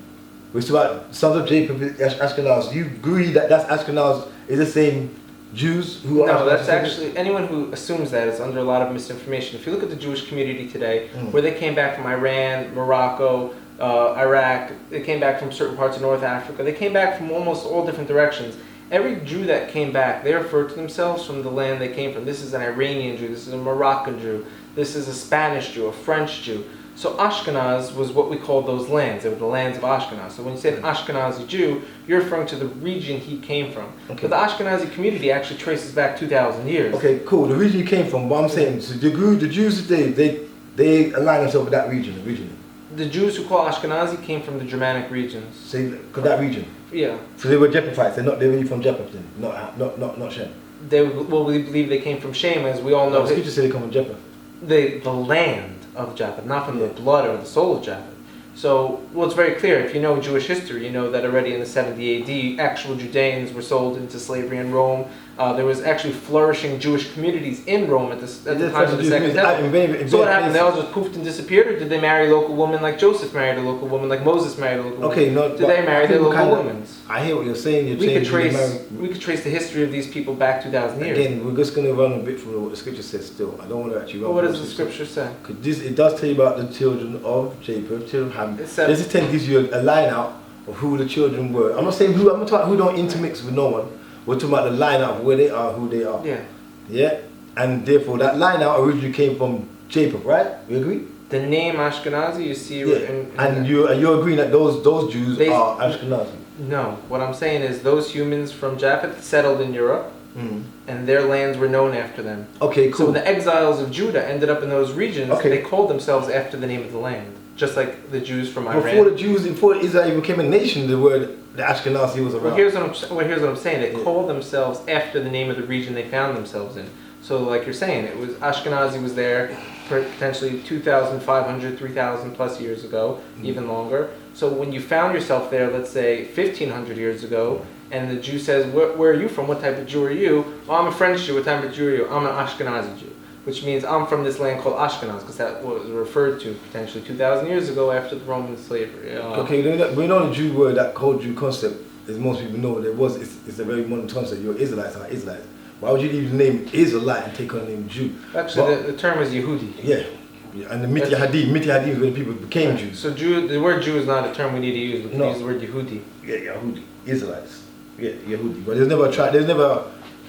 which is about sons of Jacob, Ashkenazi, do you agree that that's Ashkenazi is the same Jews who are... No, that's actually, anyone who assumes that is under a lot of misinformation. If you look at the Jewish community today, where they came back from Iran, Morocco, Iraq, they came back from certain parts of North Africa, they came back from almost all different directions. Every Jew that came back, they refer to themselves from the land they came from. This is an Iranian Jew, this is a Moroccan Jew, this is a Spanish Jew, a French Jew. So Ashkenaz was what we call those lands. They were the lands of Ashkenaz. So when you say an Ashkenazi Jew, you're referring to the region he came from. Okay. But the Ashkenazi community actually traces back 2,000 years. Okay, cool. The region you came from, but I'm saying, so the Jews today, they align themselves with that region originally. The Jews who call Ashkenazi came from the Germanic regions. So that region? Yeah. So they were Japhethites. They're really from Japheth, not Shem. We believe they came from Shem, as we all know. The scripture said they come from Japheth. The land of Japheth, not from the blood or the soul of Japheth. So, it's very clear. If you know Jewish history, you know that already in the 70 AD, actual Judeans were sold into slavery in Rome. There was actually flourishing Jewish communities in Rome at the time of the Second Temple. So what happened? They all just poofed and disappeared, or did they marry a local woman like Joseph married a local woman, like Moses married a local woman? Did they marry their local women? I hear what you're saying. We could trace the history of these people back 2,000 years. Again, we're just going to run a bit from what the scripture says still. I don't want to actually run. What does the scripture say? It does tell you about the children of Japheth, children of Ham. Genesis 10 gives you a line out of who the children were. I'm not saying who, I'm not talking who don't intermix with no one. We're talking about the line out of where they are, who they are. Yeah. Yeah? And therefore, that line out originally came from Japheth, right? We agree? The name Ashkenazi, you see... And you're agreeing that those Jews are Ashkenazi? No. What I'm saying is those humans from Japheth settled in Europe, and their lands were known after them. Okay, cool. So when the exiles of Judah ended up in those regions, they called themselves after the name of the land. Just like the Jews from Iran. Before Israel even became a nation, the word the Ashkenazi was around. Well, here's what I'm saying. They called themselves after the name of the region they found themselves in. So, like you're saying, it was Ashkenazi was there potentially 2,500, 3,000 plus years ago, even longer. So when you found yourself there, let's say 1,500 years ago, and the Jew says, where are you from? What type of Jew are you? Well, I'm a French Jew. What type of Jew are you? I'm an Ashkenazi Jew, which means I'm from this land called Ashkenaz, because that was referred to potentially 2,000 years ago after the Roman slavery. Okay, we know the Jew word, that whole Jew concept, as most people know, it's a very modern concept. You're Israelites, I'm Israelites. Why would you leave the name Israelite and take on the name Jew? Actually, the term is Yehudi. Yeah. And the Miti Hadim is where the people became Jews. So the word Jew is not a term we need to use. We can use the word Yehudi. Yeah, Yehudi. Israelites. Yeah, Yehudi. But there's never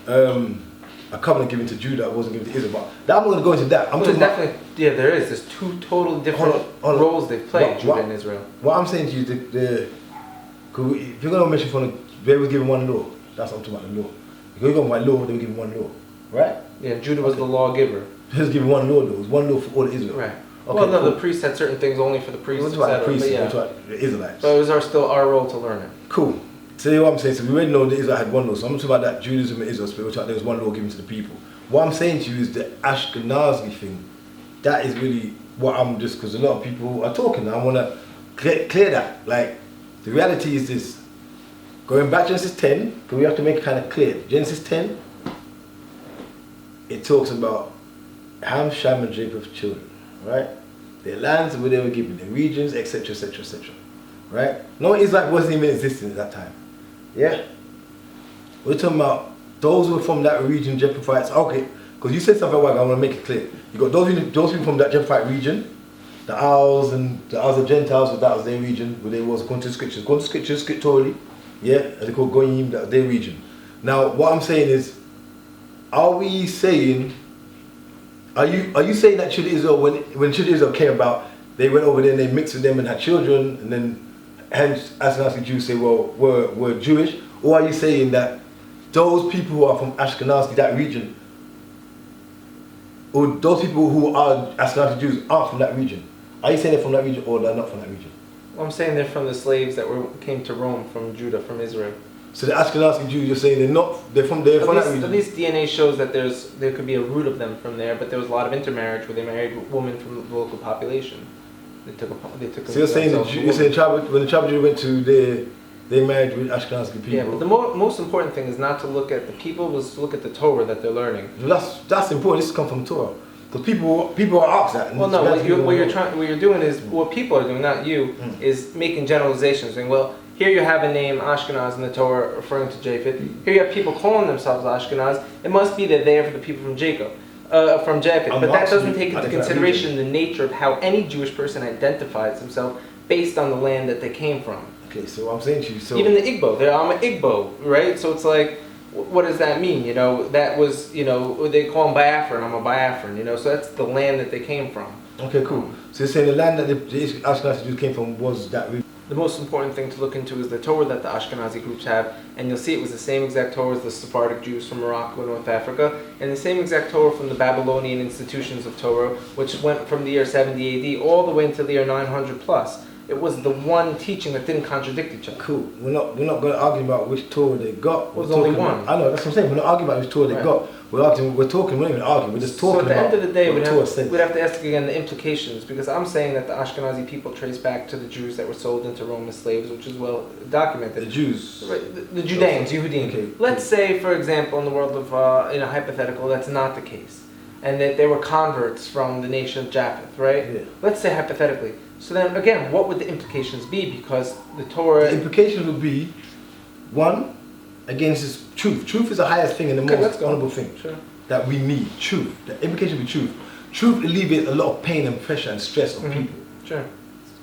a covenant given to Judah that wasn't given to Israel. But I'm not going to go into that. There is. There's two totally different roles they play, Judah and Israel. What I'm saying to you, if you're going to mention they was given one law. That's what I'm talking about, the law. If you're going by law, they were given one law. Right? Yeah, Judah was the lawgiver. He was given one law, though. It was one law for all of Israel. Right. Okay, well, no, the priests had certain things only for the priests, we're talking about the priests, we're talking about the Israelites. But it was still our role to learn it. Cool. So what I'm saying, so we already know that Israel had one law. So I'm talking about that Judaism and Israel, so there was one law given to the people. What I'm saying to you is the Ashkenazi thing. That is really what I'm just, because a lot of people are talking. I want to clear that. Like, the reality is this. Going back to Genesis 10, because we have to make it kind of clear. Genesis 10, it talks about Ham, Shem, and Jacob's children, right? Their lands where they were given, their regions, etc., etc., etc. Right? No Israelite wasn't even existing at that time. Yeah? We're talking about those who were from that region, Japhethites. Okay, because you said something about, I want to make it clear. You got those people from that Japhethite region, the Owls and the other Gentiles, that was their region, where they was according to scriptures. According to scriptures, scripturally, yeah, as they call Goyim, that was their region. Now, what I'm saying is, are you saying that children of Israel, when children of Israel came about, they went over there and they mixed with them and had children, and then hence Ashkenazi Jews say, well, we're Jewish? Or are you saying that those people who are from Ashkenazi, that region, or those people who are Ashkenazi Jews aren't from that region? Are you saying they're from that region or they're not from that region? Well, I'm saying they're from the slaves that came to Rome from Judah, from Israel. So the Ashkenazi Jews, you're saying they're from that region? At least DNA shows that there could be a root of them from there, but there was a lot of intermarriage where they married women from the local population. They took. So you're saying when the tribe of Judah went to they married with Ashkenazi people. Yeah, but the most important thing is not to look at the people, but to look at the Torah that they're learning. That's important. This comes from Torah. Because people are asked that. Well, no, what you're doing is what people are doing, not you, is making generalizations. Saying, well, here you have a name Ashkenaz in the Torah referring to Japheth. Here you have people calling themselves Ashkenaz. It must be that they are for the people from Japheth. But that doesn't take into consideration the nature of how any Jewish person identifies himself based on the land that they came from. Okay, so I'm saying to you, even the Igbo, I'm an Igbo, right? So it's like, what does that mean? You know, that was, you know, they call them Biafran. I'm a Biafran. You know, so that's the land that they came from. Okay, cool. So you're saying the land that the Ashkenazi Jews came from was that region? The most important thing to look into is the Torah that the Ashkenazi groups have, and you'll see it was the same exact Torah as the Sephardic Jews from Morocco and North Africa, and the same exact Torah from the Babylonian institutions of Torah, which went from the year 70 AD all the way until the year 900 plus. It was the one teaching that didn't contradict each other. Cool. We're not going to argue about which Torah they got. There's only one. I know, that's what I'm saying. We're not arguing about which Torah they got. We're not even arguing. We're just talking about. So at the end of the day, we'd have to ask again the implications, because I'm saying that the Ashkenazi people trace back to the Jews that were sold into Rome as slaves, which is well documented. The Jews. Right, the Judeans, Yehudim. Okay. Let's say, for example, in the world of, in a hypothetical, that's not the case. And that they were converts from the nation of Japheth, right? Yeah. Let's say hypothetically. So then, again, what would the implications be? Because the Torah... The implications would be, one, against this truth. Truth is the highest thing and the most honorable thing that we need. Truth. The implication would be truth. Truth alleviates a lot of pain and pressure and stress on people. Sure.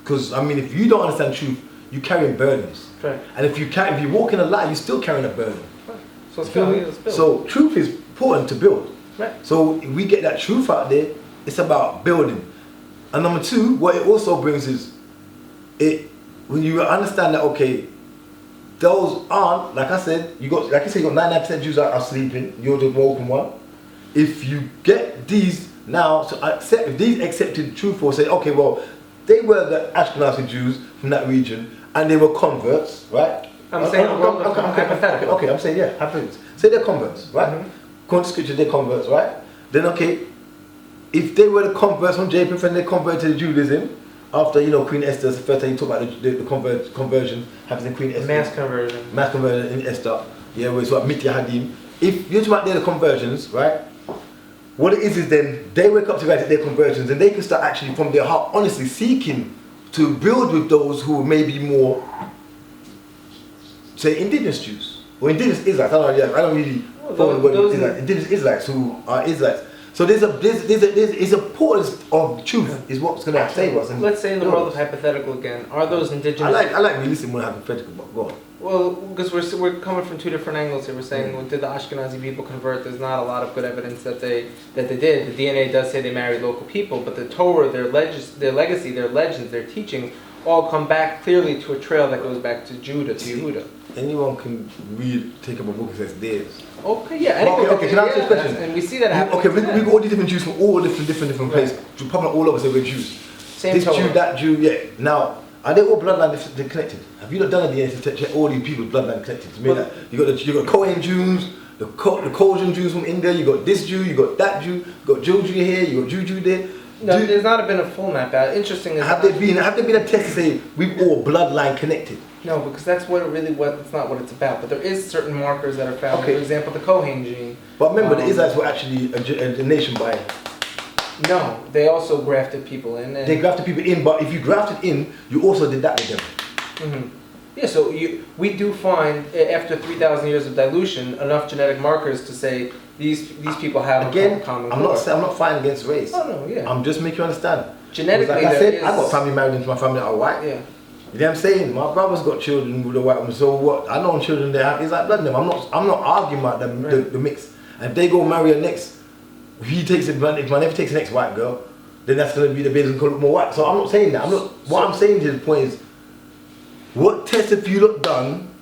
Because, I mean, if you don't understand truth, you're carrying burdens. Right. And if you walk in a lie, you're still carrying a burden. Right. So truth is important to build. Right. So if we get that truth out there, it's about building. And number two, what it also brings is, when you understand that, okay, those aren't, like I said, you got 99% Jews are sleeping, you're the broken one. If you get these now, so if these accepted truth or say, okay, well, they were the Ashkenazi Jews from that region, and they were converts, right? I'm saying hypothetical. Okay, I'm saying, yeah, hypothetical. Say they're converts, right? According to scripture, they're converts, right? Then, okay, if they were the converts from Japheth and they converted to Judaism, after Queen Esther's the first time you talk about the conversion happens in Queen Esther. Mass conversion. Mass conversion in Esther. Yeah, where it's like Mitya Hadim. If you're talking about their conversions, right? What it is then they wake up to realize their conversions and they can start actually from their heart honestly seeking to build with those who may be more, say, indigenous Jews or indigenous Israelites. I don't really follow the word indigenous Israelites who are Israelites. So there's a pause of truth is what's going to save us. And let's say in the world of hypothetical again, are those indigenous? I like realistic more hypothetical, but go on. Well, because we're coming from two different angles here. We're saying, well, did the Ashkenazi people convert? There's not a lot of good evidence that they did. The DNA does say they married local people, but the Torah, their legacy, their legends, their teachings, all come back clearly to a trail that goes back to Judah, to Yehuda. Anyone can take up a book and says theirs. Okay, yeah. Okay, can I ask you a question? And we see that happen. Okay, we got all these different Jews from all different places. Popping up all over, say we're Jews. Same this Torah. Jew, that Jew, yeah. Now, are they all bloodline connected? Have you not done a DNA to check all these people's bloodline connected? You got Kohen Jews, the Caucasian Jews from India. You got this Jew, you got that Jew, you got Jew here, you got Jew there. No, there's not been a full map out. Interesting. Have there been a test to say we've all bloodline connected? No, because that's it's not what it's about. But there is certain markers that are found. Okay. For example, the Kohen gene. But remember, the Israelites were actually a nation by. No, they also grafted people in. They grafted people in, but if you grafted in, you also did that with them. Mm-hmm. Yeah, so we do find after 3,000 years of dilution enough genetic markers to say these people have a common core. I'm not fighting against race. Oh no, yeah. I'm just making you understand. Genetically, like I said, I got family married into my family that are white. Yeah. You know what I'm saying? My brother's got children with a white woman, so what? I know children they have. It's like blood in them. I'm not arguing about them, right. the mix. And if they go marry a next, if my nephew takes the next white girl, then that's going to be the baby's going to look more white. So I'm not saying that. What I'm saying to the point is, what tests have you not done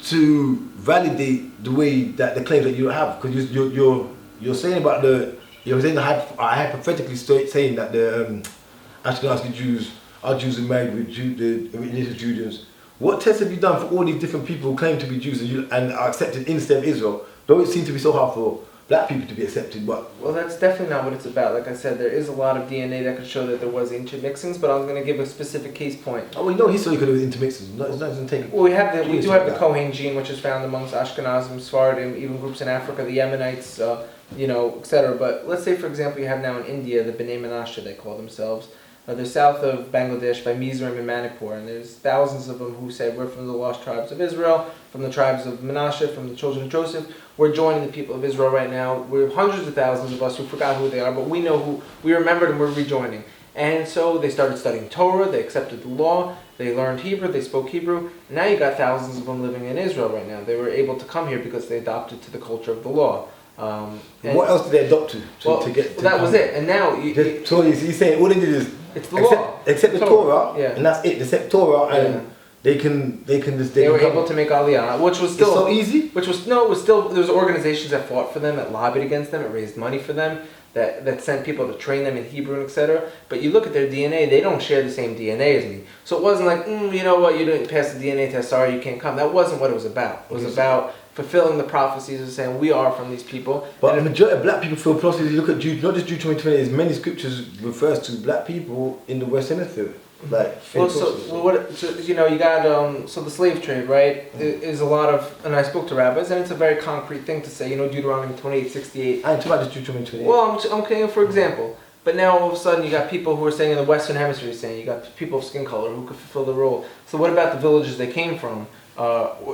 to validate the way that the claims that you have? Because you're saying about hypothetically saying that the Ashkenazi Jews are Jews who married with the religious Judeans. What tests have you done for all these different people who claim to be Jews and are accepted instead of Israel? Though it seems to be so hard for black people to be accepted, but... Well, that's definitely not what it's about. Like I said, there is a lot of DNA that could show that there was intermixings, but I'm going to give a specific case point. Oh, well, history could have intermixings. It doesn't take... Well, we do have the Kohen gene, which is found amongst Ashkenazim, Sephardim, even groups in Africa, the Yemenites, etc. But let's say, for example, you have now in India, the Bnei Menashe, they call themselves. They're south of Bangladesh by Mizoram and Manipur, and there's thousands of them who say we're from the lost tribes of Israel, from the tribes of Menashe, from the children of Joseph. We're joining the people of Israel right now. We're hundreds of thousands of us who forgot who they are, but we know who, we remembered and we're rejoining. And so they started studying Torah, they accepted the law, they learned Hebrew, they spoke Hebrew, and now you got thousands of them living in Israel right now. They were able to come here because they adopted to the culture of the law. What else did they adopt to get to that was it, and now... So you're saying all they did is... It's the law. Except the Torah, yeah. and that's it. Except Torah, and they were able to make Aliyah, which was still so easy. It was still there was organizations that fought for them, that lobbied against them, that raised money for them, that sent people to train them in Hebrew and etc. But you look at their DNA; they don't share the same DNA as me. So it wasn't like, you know what, you didn't pass the DNA test, sorry, you can't come. That wasn't what it was about. It was about fulfilling the prophecies of saying we are from these people. But the majority of black people feel prophecies. You look at Jude, not just Jude 2020, as many scriptures refers to black people in the Western Hemisphere. Like, you got so the slave trade, right? Is a lot of, and I spoke to rabbis, and it's a very concrete thing to say. Deuteronomy 28:68. I ain't talking about just Jude 2028. Well, I'm saying for example. But now all of a sudden you got people who are saying in the Western Hemisphere, saying you got people of skin color who could fulfill the role. So what about the villages they came from?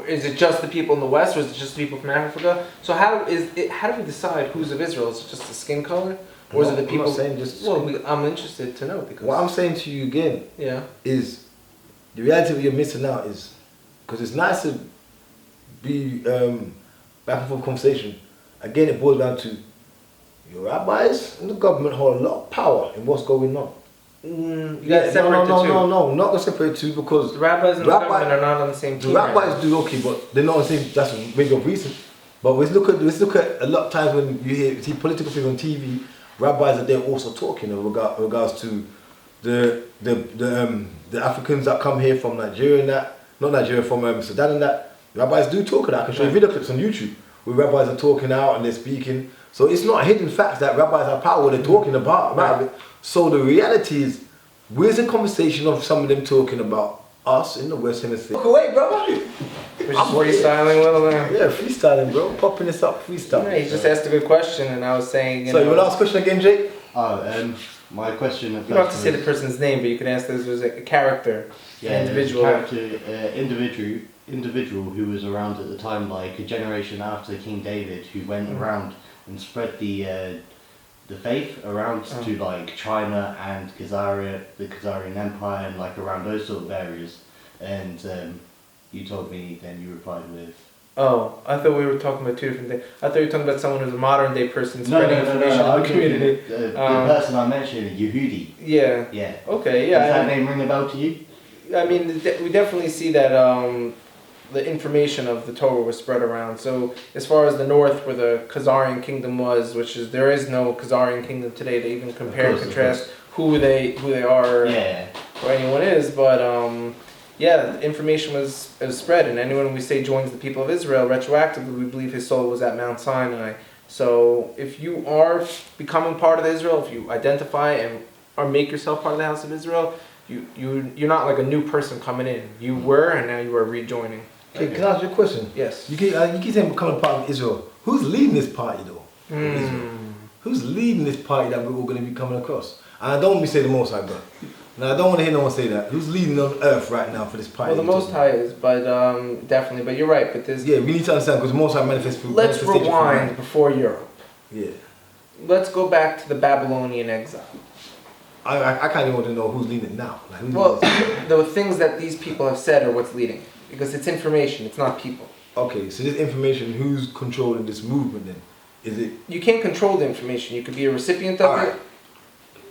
Is it just the people in the West, or is it just the people from Africa? So how do we decide who's of Israel? Is it just the skin color, or is it the people? I'm not saying just. Well, I'm interested to know because. What I'm saying to you again, is the reality of you're missing out is because it's nice to be back and forth conversation. Again, it boils down to your rabbis and the government hold a lot of power in what's going on. You got to separate the two. No, not to separate the two because the rabbis and the government are not on the same team. The rabbis do okay, but they're not on the same. That's maybe of reason. But let's look at a lot of times when you see political figures on TV, rabbis are there also talking in regards to the Africans that come here from Nigeria and that, not Nigeria, from Sudan and that. Rabbis do talk of that. I can show you video clips on YouTube where rabbis are talking out and they're speaking. So it's not a hidden fact that rabbis have power. They're talking about it. So the reality is, Where's the conversation of some of them talking about us in the West Hemisphere? Look away, bro. We're just freestyling a little there. Yeah, freestyling, bro. Popping this up, freestyle. Yeah, he just asked a good question, and I was saying. So, your last question again, Jake? My question. You don't have to say the person's name, but you can ask this was a character, an individual. Individual who was around at the time, like a generation after King David, who went around and spread the faith around to like China and Khazaria, the Khazarian Empire, and like around those sort of areas. And you told me, then you replied with. Oh, I thought we were talking about two different things. I thought you were talking about someone who's a modern day person spreading information in the community. The person I mentioned, Yehudi. Yeah. Yeah. Okay, yeah. Does that name ring a bell to you? I mean, we definitely see that the information of the Torah was spread around. So as far as the north, where the Khazarian kingdom was, there is no Khazarian kingdom today to even compare and contrast who they are or anyone is. But the information was spread, and anyone we say joins the people of Israel retroactively, we believe his soul was at Mount Sinai. So if you are becoming part of Israel, if you identify and or make yourself part of the house of Israel, you're not like a new person coming in. You were, and now you are rejoining. Okay, can I ask you a question? Yes. You keep saying becoming part of Israel. Who's leading this party though? Israel? Who's leading this party that we're all going to be coming across? And I don't want me to say the Most High God. Now I don't want to hear no one say that. Who's leading on earth right now for this party? Well, the Most High is, but definitely. But you're right. But there's we need to understand because the Most High manifests through. Let's rewind before Europe. Yeah. Let's go back to the Babylonian exile. I kind of want to know who's leading now. Like, the things that these people have said are what's leading. Because it's information, it's not people. Okay, so this information, who's controlling this movement then? Is it? You can't control the information. You could be a recipient of it.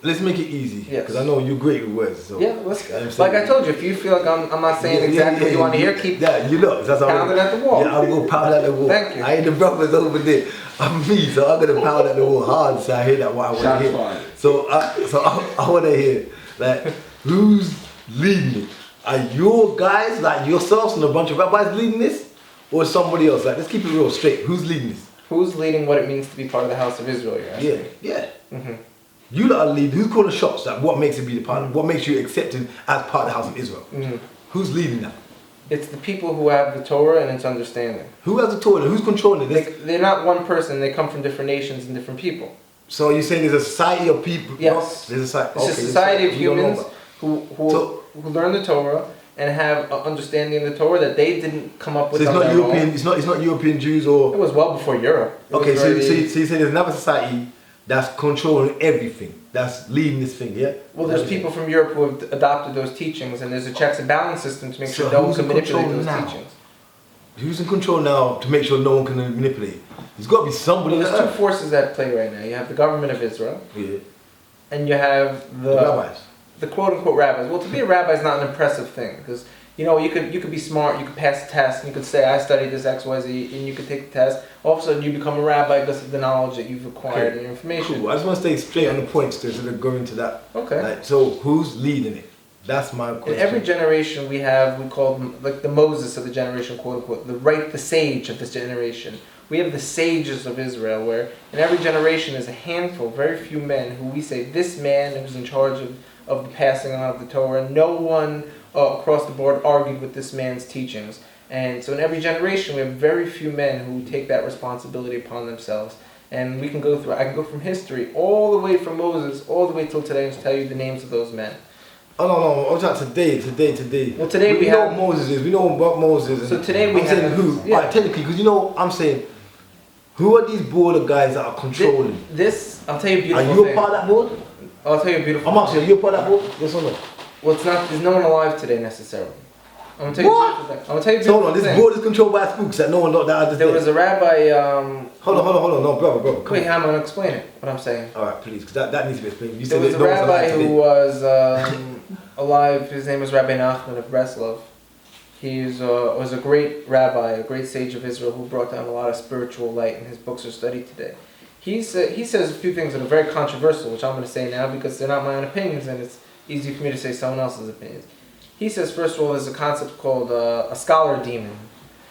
Let's make it easy. Yes. Because I know you're great with words. So like I told you, if you feel like I'm not saying exactly what you want to hear, keep pounding at the wall. Yeah, I'll go pound at the wall. Thank you. I hear the brothers over there. I'm me, so I'm gonna pound at the wall hard so I hear that what I want to hear. So I want to hear like who's leading it? Are your guys like yourselves and a bunch of rabbis leading this, or somebody else? Like, let's keep it real straight. Who's leading this? Who's leading what it means to be part of the house of Israel? You're asking? Yeah. You lot are leading. Who's calling the shots? Like, what makes it be the part? What makes you accepted as part of the house of Israel? Who's leading that? It's the people who have the Torah and its understanding. Who has the Torah? Who's controlling it? They're not one person. They come from different nations and different people. So you're saying there's a society of people? Yes. There's a society. It's a society of humans who learn the Torah and have an understanding of the Torah that they didn't come up with. So it's not European. It's not European Jews or. It was well before Europe. Okay, so you say there's another society that's controlling everything. That's leading this thing, yeah. Well, there's people from Europe who have adopted those teachings, and there's a checks and balance system to make sure no one can manipulate those teachings. Who's in control now to make sure no one can manipulate? There's got to be somebody. Well, there's two forces at play right now. You have the government of Israel, and you have the rabbis. The quote-unquote rabbis. Well, to be a rabbi is not an impressive thing because you could be smart, you could pass the test, and you could say I studied this X, Y, Z, and you could take the test. All of a sudden, you become a rabbi because of the knowledge that you've acquired and your information. Cool. I just want to stay straight on the points to sort of go into that. Okay. Like, so who's leading it? That's my question. In every generation, we call them like the Moses of the generation, quote-unquote, the sage of this generation. We have the sages of Israel, where in every generation is a handful, very few men who we say this man who's in charge of the passing on of the Torah. No one across the board argued with this man's teachings. And so in every generation, we have very few men who take that responsibility upon themselves. And I can go from history all the way from Moses, all the way till today, and tell you the names of those men. Oh no! I'm talking today. Well, today we know what Moses is. We know what Moses is. So today we I'm saying who? Yeah. Right, technically, because I'm saying, who are these border guys that are controlling? I'll tell you a beautiful thing. Are you a part of that board? I'll tell you a beautiful I'm asking, are you a part of that board? Yes or no? Well, it's not. There's no one alive today necessarily. I'm gonna tell you a beautiful thing. I'm gonna tell you a beautiful thing. This board is controlled by spooks that no one knows that. There was a rabbi. Hold on, no, brother. Wait, I'm gonna explain it. What I'm saying. All right, please, because that needs to be explained. There was a rabbi who was alive. His name was Rabbi Nachman of Breslov. He was a great rabbi, a great sage of Israel who brought down a lot of spiritual light, and his books are studied today. He says a few things that are very controversial, which I'm going to say now because they're not my own opinions, and it's easy for me to say someone else's opinions. He says, first of all, there's a concept called a scholar demon,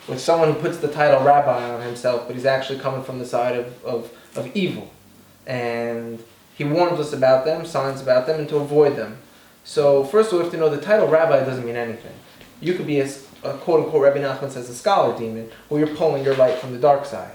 which someone who puts the title rabbi on himself, but he's actually coming from the side of evil. And he warns us about them, signs about them, and to avoid them. So first of all, we have to know the title rabbi doesn't mean anything. You could be a quote-unquote, Rabbi Nachman says, a scholar demon, where you're pulling your light from the dark side.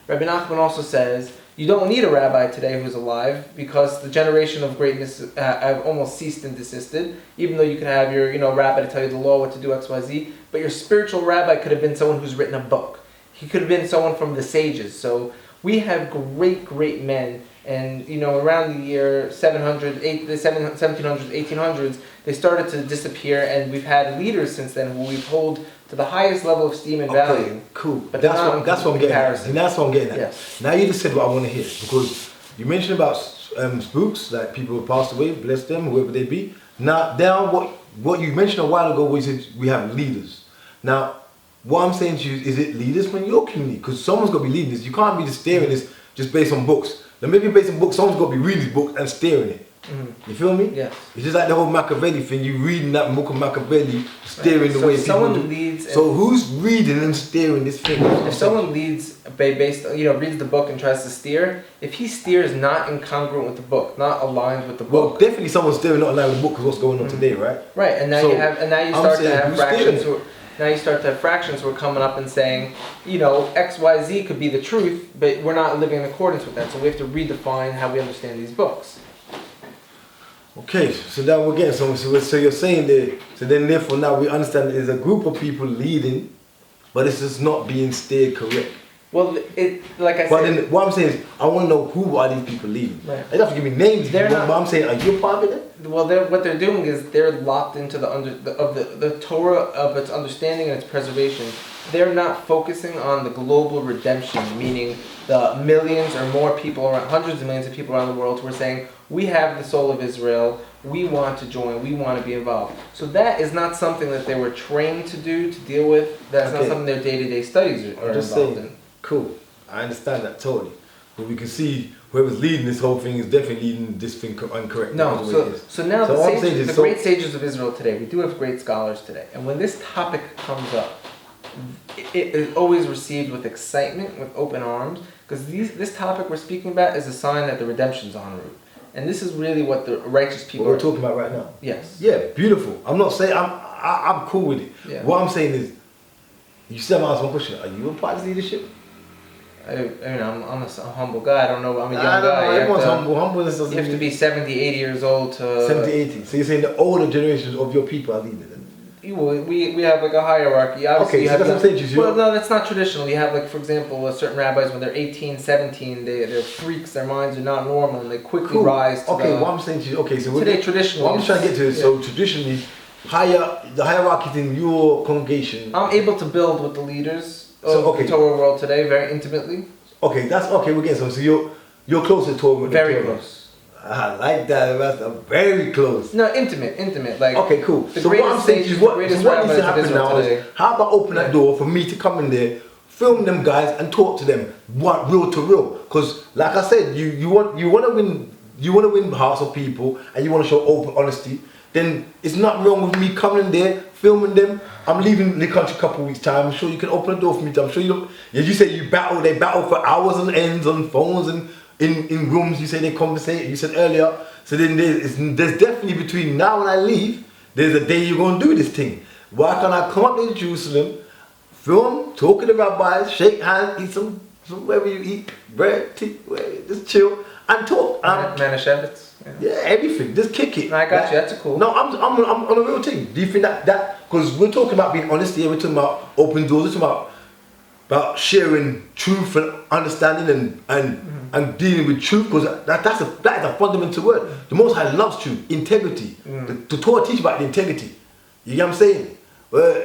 Rabbi Nachman also says, you don't need a rabbi today who's alive because the generation of greatness have almost ceased and desisted, even though you could have your rabbi to tell you the law, what to do, X, Y, Z, but your spiritual rabbi could have been someone who's written a book. He could have been someone from the sages. So we have great, great men, and around the year 1700s, 1800s, they started to disappear, and we've had leaders since then who we've hold to the highest level of esteem and value. Okay, cool. But that's what I'm getting at. And that's what I'm getting at. Yes. Now you just said what I want to hear, because you mentioned about spooks, like people who passed away, bless them, whoever they be. Now what you mentioned a while ago was we have leaders. Now, what I'm saying to you is it leaders from your community? Because someone's got to be leading this. You can't be just staring this just based on books. Now maybe based on books, someone's got to be reading this book and staring it. Mm-hmm. You feel me? Yes. It's just like the whole Machiavelli thing. You reading that book of Machiavelli, staring the way people do. Leads. So who's reading and staring this thing? If someone leads based, reads the book and tries to steer, if he steers not incongruent with the book, not aligned with the book. Well, definitely someone's steering not aligned with the book because what's going on today, right? Right, and now you start to have fractions. Now you start to have fractions who are coming up and saying, X, Y, Z could be the truth, but we're not living in accordance with that. So we have to redefine how we understand these books. Okay, so now we're getting somewhere. So you're saying that, so then therefore now we understand that there's a group of people leading, but it's just not being steered correct. Well, like I said. But then what I'm saying is, I want to know who are these people leading. Right. They don't have to give me names, but I'm saying, are you a part of it? Well, what they're doing is they're locked into the Torah of its understanding and its preservation. They're not focusing on the global redemption, meaning the millions or more people, around hundreds of millions of people around the world who are saying, we have the soul of Israel, we want to join, we want to be involved. So that is not something that they were trained to do, to deal with. That's not something their day-to-day studies are involved in. Cool, I understand that totally. But we can see whoever's leading this whole thing is definitely leading this thing incorrect. No, so now the great sages of Israel today, we do have great scholars today. And when this topic comes up, it is always received with excitement, with open arms, because this topic we're speaking about is a sign that the redemption's en route. And this is really what the righteous people we're talking about right now. Yes. Yeah, beautiful. I'm not saying, I'm cool with it. Yeah. What I'm saying is, you said I'm asking one question, are you a part of this leadership? I'm a humble guy. I don't know. I'm a young guy. Everyone's humble. You have to be 70, 80 years old to... 70, 80. So you're saying the older generations of your people are leading them? We have like a hierarchy. Obviously, okay, so that's what I'm saying. Well, no, that's not traditional. You have, like, for example, certain rabbis, when they're 18, 17, they're freaks, their minds are not normal, and they quickly rise to what I'm saying to you, today, traditionally... What I'm trying to get to is, so traditionally, the hierarchy in your congregation... I'm able to build with the leaders of the Torah world today very intimately. Okay, we're getting some. So you're close to Torah. Very close. I like that. That's very close. No, intimate. Like, okay, cool. So what I'm saying is, what needs to happen now is, how about open that door for me to come in there, film them guys, and talk to them, real to real? Because, like I said, you want to win hearts of people, and you want to show open honesty. Then it's not wrong with me coming in there, filming them. I'm leaving the country a couple of weeks' time. I'm sure you can open the door for me. I'm sure you say they battle for hours on ends on phones and in rooms. You say they conversate. You said earlier. So then there's definitely between now and I leave, there's a day you're going to do this thing. Why can't I come up to Jerusalem, film, talk to the rabbis, shake hands, eat some whatever you eat, bread, tea, just chill and talk. Manischewitz. Yeah, everything. Just kick it. I got you. That's cool. No, I'm on a real thing. Do you think that because we're talking about being honest here, we're talking about open doors, we're talking about sharing truth and understanding and dealing with truth, because that is a fundamental word. The Most High loves truth, integrity. The Torah teaches about the integrity. You get what I'm saying?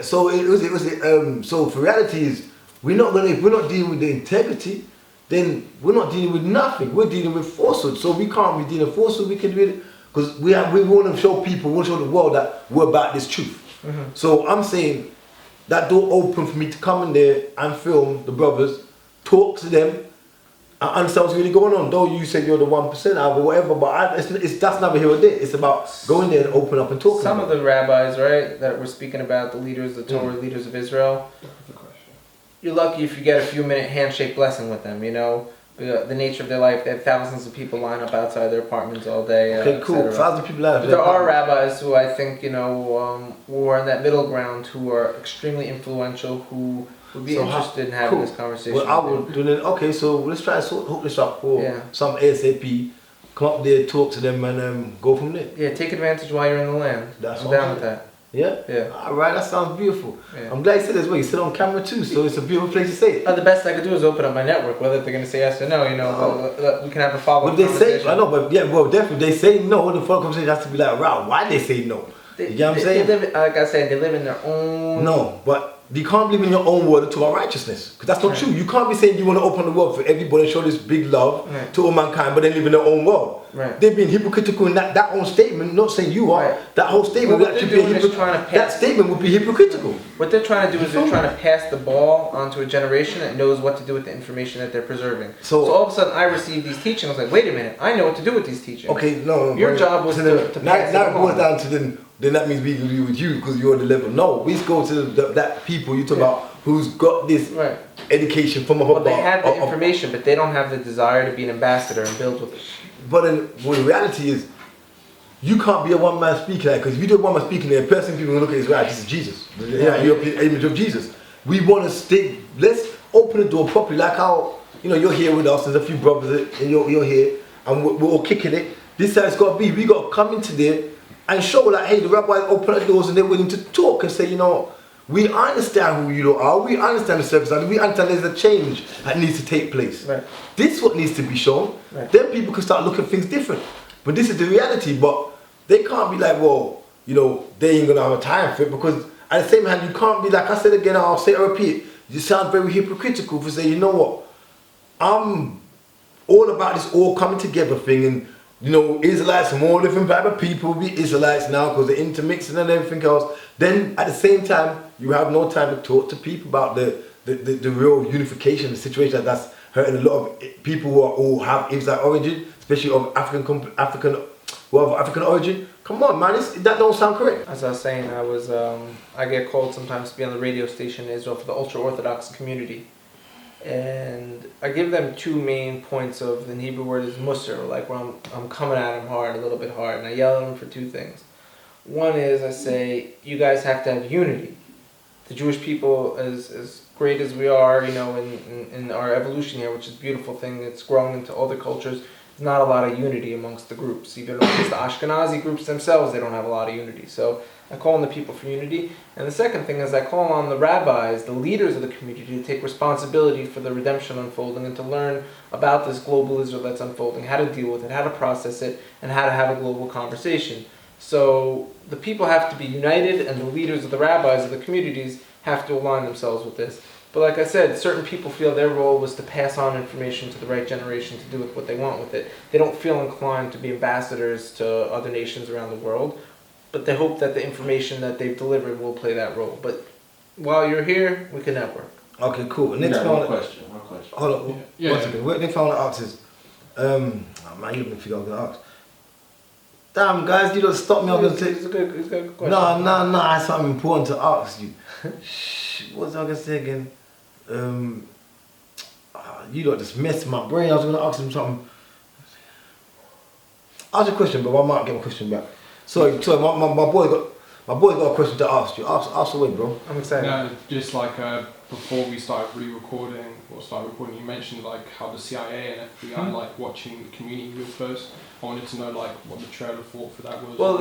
So for reality is if we're not dealing with the integrity, then we're not dealing with nothing. We're dealing with falsehood. So we can't be dealing with falsehood. We can do it because we want to show people, we want to show the world that we're about this truth. Mm-hmm. So I'm saying that door open for me to come in there and film the brothers, talk to them, and understand what's really going on. Though you said you're the 1% or whatever, but that's never here or there. It's about going there and open up and talking. Some of the rabbis, right, that we're speaking about, the leaders, the Torah leaders of Israel. You're lucky if you get a few minute handshake blessing with them, the nature of their life. They have thousands of people line up outside their apartments all day. Okay, cool. etc. Thousands of people line up. But there are rabbis who I think, who are in that middle ground, who are extremely influential, who would be interested in having this conversation. Well, I would do that. Okay, so let's try to hook this up for some ASAP. Come up there, talk to them, and go from there. Yeah, take advantage while you're in the land. I'm down with that. Yeah? Yeah. Alright, that sounds beautiful. Yeah. I'm glad you said this way. You said on camera too, so it's a beautiful place to say it. The best I could do is open up my network, whether they're going to say yes or no, we can have a follow-up conversation. Say, I know, but yeah, well, definitely, they say no, the follow-up conversation has to be like, wow, why they say no? You get what I'm saying? They live, like I said, they live in their own... No, but you can't live in your own world to our righteousness. Because that's not true. You can't be saying you want to open the world for everybody and show this big love to all mankind, but then live in their own world. Right. They're being hypocritical in that own statement, not saying you are. Right. That whole statement would actually be that statement would be hypocritical. What they're trying to do is they're trying to pass the ball onto a generation that knows what to do with the information that they're preserving. So all of a sudden I receive these teachings, I was like, wait a minute, I know what to do with these teachings. Okay, no. Your job was to pass now it boils down to then that means we can be with you because you're on the level. No, we go to that people you talk about who's got this education from above. Well, they have the information, but they don't have the desire to be an ambassador and build with it. But the reality is, you can't be a one-man speaker because if you do a one-man speaking there, person people look at is right. This is Jesus. European image of Jesus. We want to stay. Let's open the door properly, like how you're here with us. There's a few brothers and you're here, and we're all kicking it. This is how it's got to be. We got to come into there and show like, hey, the rabbis open the doors and they're willing to talk and say, we understand who you are, we understand the circumstances, we understand there's a change that needs to take place. Right. This is what needs to be shown. Right. Then people can start looking at things different. But this is the reality, but they can't be like, well, they ain't gonna have a time for it because at the same hand, you can't be like, I said again, I'll say it, repeat, you sound very hypocritical for saying, you know what, I'm all about this all coming together thing and Israelites from all different type of people will be Israelites now because they're intermixing and everything else. Then at the same time, you have no time to talk to people about the real unification, the situation that's hurting a lot of people who have Israelite origin, especially of African origin. Come on, man, that don't sound correct. As I was saying, I get called sometimes to be on the radio station in Israel for the ultra-Orthodox community. And I give them two main points of the Hebrew word is musar, like where I'm coming at them hard, a little bit hard, and I yell at them for two things. One is I say, you guys have to have unity. The Jewish people, as great as we are, in our evolution here, which is a beautiful thing, it's growing into other cultures, there's not a lot of unity amongst the groups. Even amongst the Ashkenazi groups themselves, they don't have a lot of unity. So I call on the people for unity. And the second thing is I call on the rabbis, the leaders of the community, to take responsibility for the redemption unfolding and to learn about this global Israel that's unfolding, how to deal with it, how to process it, and how to have a global conversation. So the people have to be united and the leaders of the rabbis of the communities have to align themselves with this. But like I said, certain people feel their role was to pass on information to the right generation to do with what they want with it. They don't feel inclined to be ambassadors to other nations around the world, but they hope that the information that they've delivered will play that role. But while you're here, we can network. Okay, cool. Next one question. Hold on, one second. Next one I want to ask is, man, you don't figure out what I'm going to ask. Damn, guys, you don't stop me. I'm going to say. It's a good question. No, that's something important to ask you. What was I going to say again? You don't just mess my brain. I was going to ask him something. Ask a question, but I might get my question back. Sorry, my boy got a question to ask you. Ask away, bro. I'm excited. No, just like before we started recording, you mentioned like how the CIA and FBI like watching the community real close. I wanted to know like what the trailer thought for that was. Well,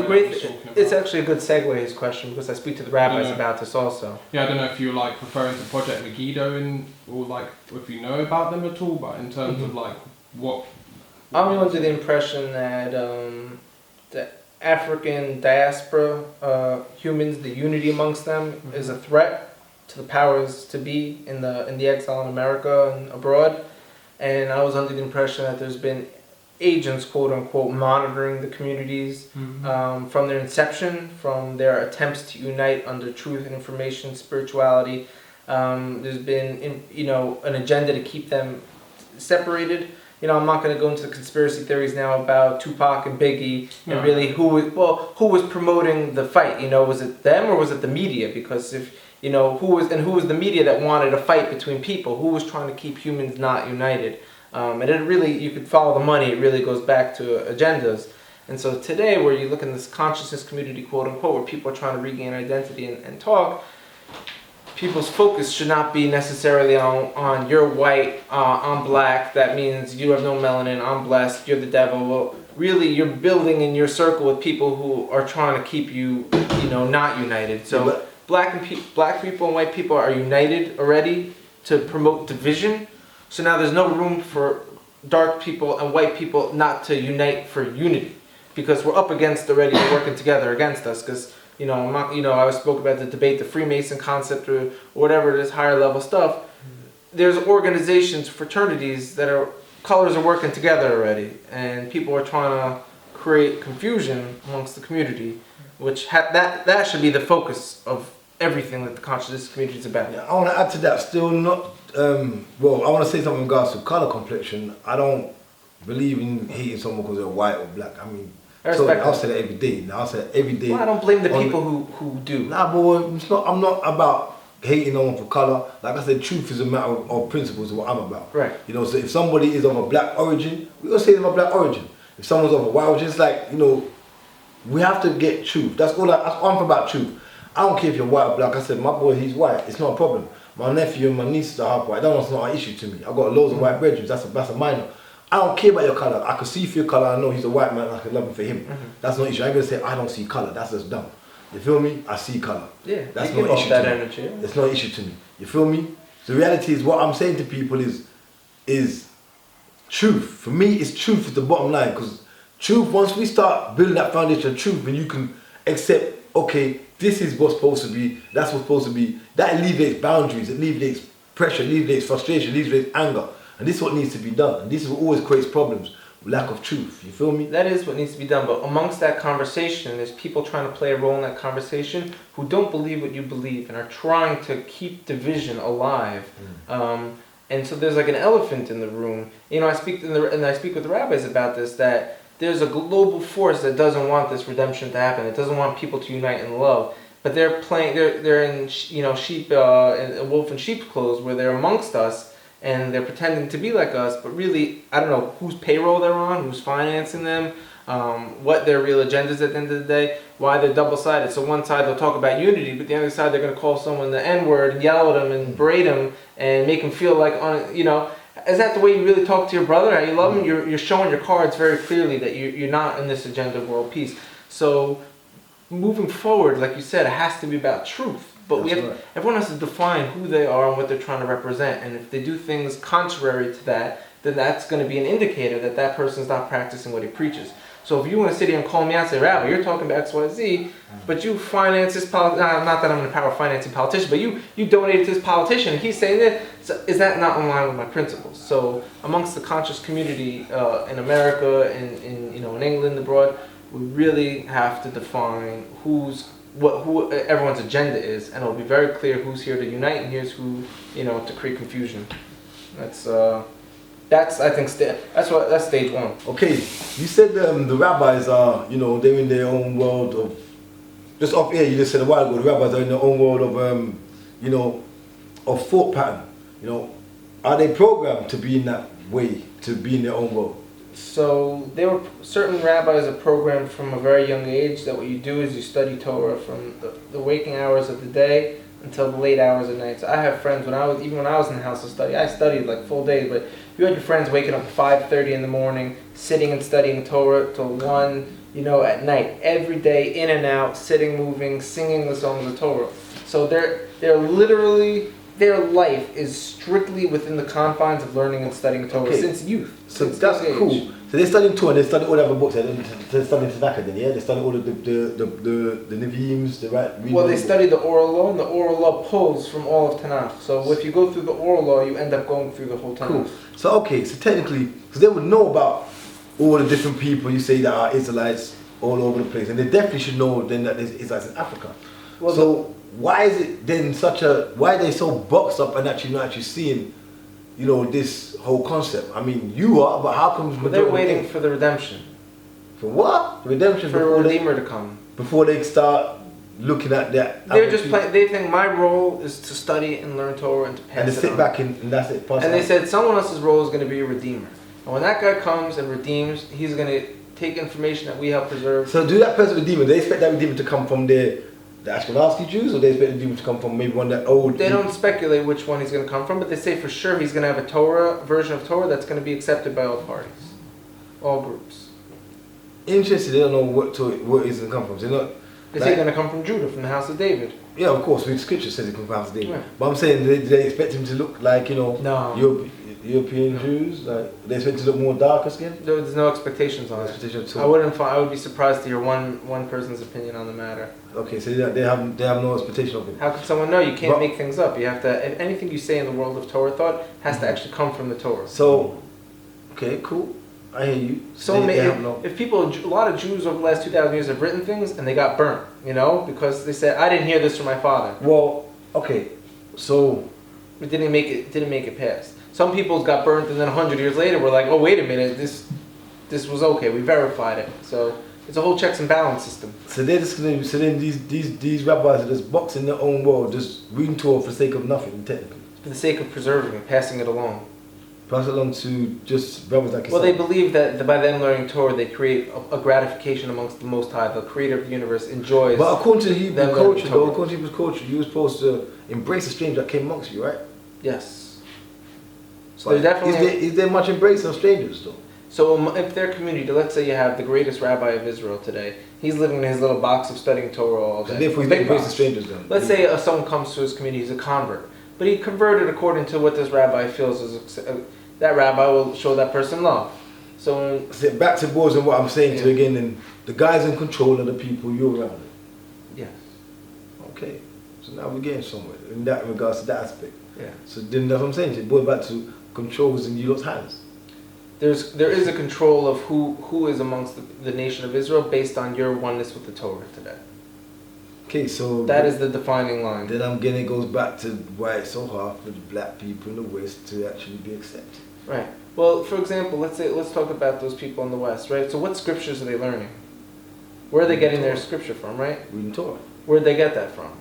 it's actually a good segue, his question, because I speak to the rabbis about this also. Yeah, I don't know if you're like referring to Project Megiddo or like if you know about them at all, but in terms of like what... I'm under the impression that the African diaspora humans, the unity amongst them, is a threat to the powers to be in the exile in America and abroad. And I was under the impression that there's been agents, quote unquote, monitoring the communities from their inception, from their attempts to unite under truth and information, spirituality. There's been, an agenda to keep them separated. I'm not going to go into the conspiracy theories now about Tupac and Biggie and really who was promoting the fight. Was it them or was it the media? Because if who was the media that wanted a fight between people? Who was trying to keep humans not united? And it really, you could follow the money, it really goes back to agendas. And so today, where you look in this consciousness community, quote unquote, where people are trying to regain identity and talk, people's focus should not be necessarily on you're white, I'm black, that means you have no melanin, I'm blessed, you're the devil. Well, really, you're building in your circle with people who are trying to keep you, not united. So black people and white people are united already to promote division. So now there's no room for dark people and white people not to unite for unity, because we're up against already working together against us. Because I spoke about the debate, the Freemason concept, or whatever it is, higher level stuff. There's organizations, fraternities that are colors are working together already, and people are trying to create confusion amongst the community, which that should be the focus of everything that the consciousness community is about. Yeah, I want to add to that. Still not. I want to say something in regards to color complexion. I don't believe in hating someone because they're white or black. I mean. So I'll say that every day. Now I'll say that every day. Well, I don't blame the people who do. Nah, but it's not. I'm not about hating no one for color. Like I said, truth is a matter of principles. Is what I'm about. Right. So if somebody is of a black origin, we're gonna say they're of a black origin. If someone's of a white origin, it's like we have to get truth. That's all. That's all I'm about, truth. I don't care if you're white or black. I said my boy, he's white. It's not a problem. My nephew and my nieces are half white. That's not an issue to me. I got loads of white brethren. That's a minor. I don't care about your color. I can see through your color. I know he's a white man. I can love him for him. That's no issue. I ain't gonna say I don't see color. That's just dumb. You feel me? I see color. Yeah. That's no issue to me. It's no issue to me. You feel me? The reality is what I'm saying to people is truth. For me, it's truth is the bottom line. Because truth, once we start building that foundation of truth, and you can accept, okay, this is what's supposed to be. That's what's supposed to be. That alleviates boundaries. It alleviates pressure. It alleviates frustration. It alleviates anger. And this is what needs to be done. And this is what always creates problems. Lack of truth. You feel me? That is what needs to be done. But amongst that conversation, there's people trying to play a role in that conversation who don't believe what you believe and are trying to keep division alive. And so there's like an elephant in the room. I speak with the rabbis about this, that there's a global force that doesn't want this redemption to happen. It doesn't want people to unite in love. But they're playing. They're in sheep, in wolf in sheep's clothes, where they're amongst us. And they're pretending to be like us, but really, I don't know whose payroll they're on, who's financing them, what their real agendas at the end of the day, why they're double-sided. So one side they'll talk about unity, but the other side they're going to call someone the N-word and yell at them and berate them and make them feel like, is that the way you really talk to your brother? How you love him? You're showing your cards very clearly that you're not in this agenda of world peace. So moving forward, like you said, it has to be about truth. But everyone has to define who they are and what they're trying to represent. And if they do things contrary to that, then that's going to be an indicator that that person's not practicing what he preaches. So if you want to sit here and call me out and say, Rabbi, you're talking about XYZ, but you finance this politician, not that I'm in the power of financing politicians, but you donated to this politician, and he's saying that, so is that not in line with my principles? So amongst the conscious community in America, in England, abroad, we really have to define who everyone's agenda is, and it'll be very clear who's here to unite and here's who to create confusion. That's I think that's stage one. Okay, you said the rabbis are they're in their own world of just off air. You just said a while ago the rabbis are in their own world of of thought pattern. Are they programmed to be in that way, to be in their own world? So certain rabbis are programmed from a very young age that what you do is you study Torah from the waking hours of the day until the late hours of night. So I have friends when I was in the house of study, I studied like full days, but you had your friends waking up at 5:30 in the morning, sitting and studying Torah till 1, at night, every day, in and out, sitting, moving, singing the songs of Torah. So they're literally, their life is strictly within the confines of learning and studying Torah since youth. So that's cool. So they're studying Torah, they study all the other books, they're studying Tanakh then, yeah? They study all the Nevi'im, the right... Well, they study the oral law, and the oral law pulls from all of Tanakh. So if you go through the oral law, you end up going through the whole Tanakh. Cool. So technically, because they would know about all the different people you say that are Israelites all over the place, and they definitely should know then that there's Israelites in Africa. Well, so why is it then why are they so boxed up and actually not actually seeing this whole concept? I mean, you are, but how come... But they're waiting for the redemption. For what? The redemption? For a Redeemer to come. Before they start looking at that. They're just they think my role is to study and learn Torah and to pass and it they sit on. back and that's it. And they said someone else's role is going to be a redeemer. And when that guy comes and redeems, he's going to take information that we help preserve. So do that person redeemer? They expect that redeemer to come from the Ashkenazi Jews, or they expect the redeemer to come from maybe one of that old? They don't speculate which one he's going to come from, but they say for sure he's going to have a Torah version of Torah that's going to be accepted by all parties, all groups. Interested, they don't know what he's going to come from. So they're not. They say he's going to come from Judah, from the house of David. Yeah, of course, the scripture says he comes from the house of David. Right. But I'm saying they expect him to look like No. European Jews. Like they expect him to look more darker skin. There's no expectations on it. I would be surprised to hear one person's opinion on the matter. Okay, so they have no expectation of him. How can someone know? You can't make things up. You have to. Anything you say in the world of Torah thought has to actually come from the Torah. So, okay, cool. I hear you. If people, a lot of Jews over the last 2,000 years have written things and they got burnt, because they said, I didn't hear this from my father. Well, okay, so it didn't make it past. Some people's got burnt, and then 100 years later, we're like, oh wait a minute, this was okay. We verified it. So it's a whole checks and balance system. So they're just gonna. So then these rabbis are just boxing their own world, just reading Torah for the sake of nothing, technically. For the sake of preserving it, passing it along. Pass it on to just brothers like yourself. Well, they believe that by them learning Torah, they create a gratification amongst the Most High. The Creator of the universe enjoys. But according to Hebrew culture, Torah. according to Hebrew culture, you were supposed to embrace the stranger that came amongst you, right? Yes. So But they're definitely. is there much embrace of strangers though? So if their community, let's say you have the greatest rabbi of Israel today, he's living in his little box of studying Torah all day. So therefore, he's embracing strangers then. Let's say someone comes to his community, he's a convert, but he converted according to what this rabbi feels is. That rabbi will show that person love. So back to boys and what I'm saying to again, and the guys in control of the people you're around. Yes. Okay. So now we're getting somewhere in that regards to that aspect. Yeah. So then that's what I'm saying. It boils back to controls in your hands. There is a control of who is amongst the nation of Israel based on your oneness with the Torah today. Okay, so that is the defining line. Then I'm getting it goes back to why it's so hard for the black people in the West to actually be accepted. Right. Well, for example, let's talk about those people in the West, right? So what scriptures are they learning? Where are they getting their scripture from, right? Reading Torah. Where did they get that from?